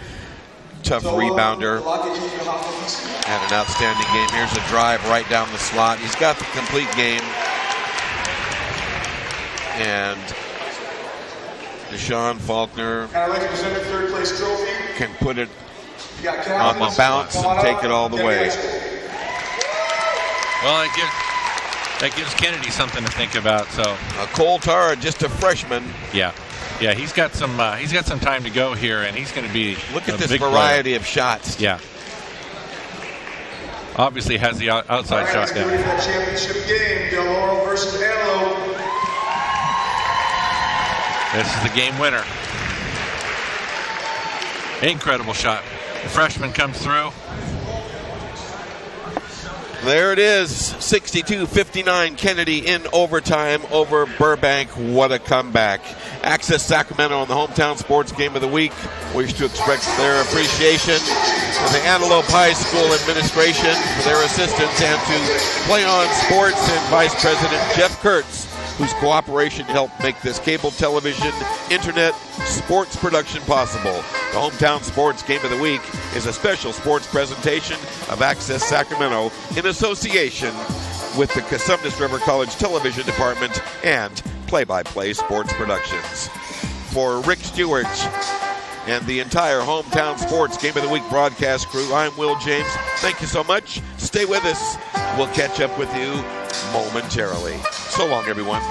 tough rebounder. Had an outstanding game. Here's a drive right down the slot. He's got the complete game. And Deshaun Faulkner can put it on the bounce and take it all the way. Well, that gives Kennedy something to think about. So Cole Tara, just a freshman. Yeah. Yeah, he's got some time to go here, and he's going to be. Look at a this big variety player. of shots. Yeah. Obviously has the outside shot down. That championship game, Del Oro versus Antelope. This is the game winner. Incredible shot. The freshman comes through. There it is, 62-59 Kennedy in overtime over Burbank. What a comeback. Access Sacramento on the hometown sports game of the week. Wish to express their appreciation to the Antelope High School administration for their assistance, and to PlayOn Sports and Vice President Jeff Kurtz, whose cooperation helped make this cable television, internet, sports production possible. The Hometown Sports Game of the Week is a special sports presentation of Access Sacramento in association with the Cosumnes River College Television Department and Play-by-Play Sports Productions. For Rick Stewart and the entire Hometown Sports Game of the Week broadcast crew, I'm Will James. Thank you so much. Stay with us. We'll catch up with you momentarily. So long, everyone.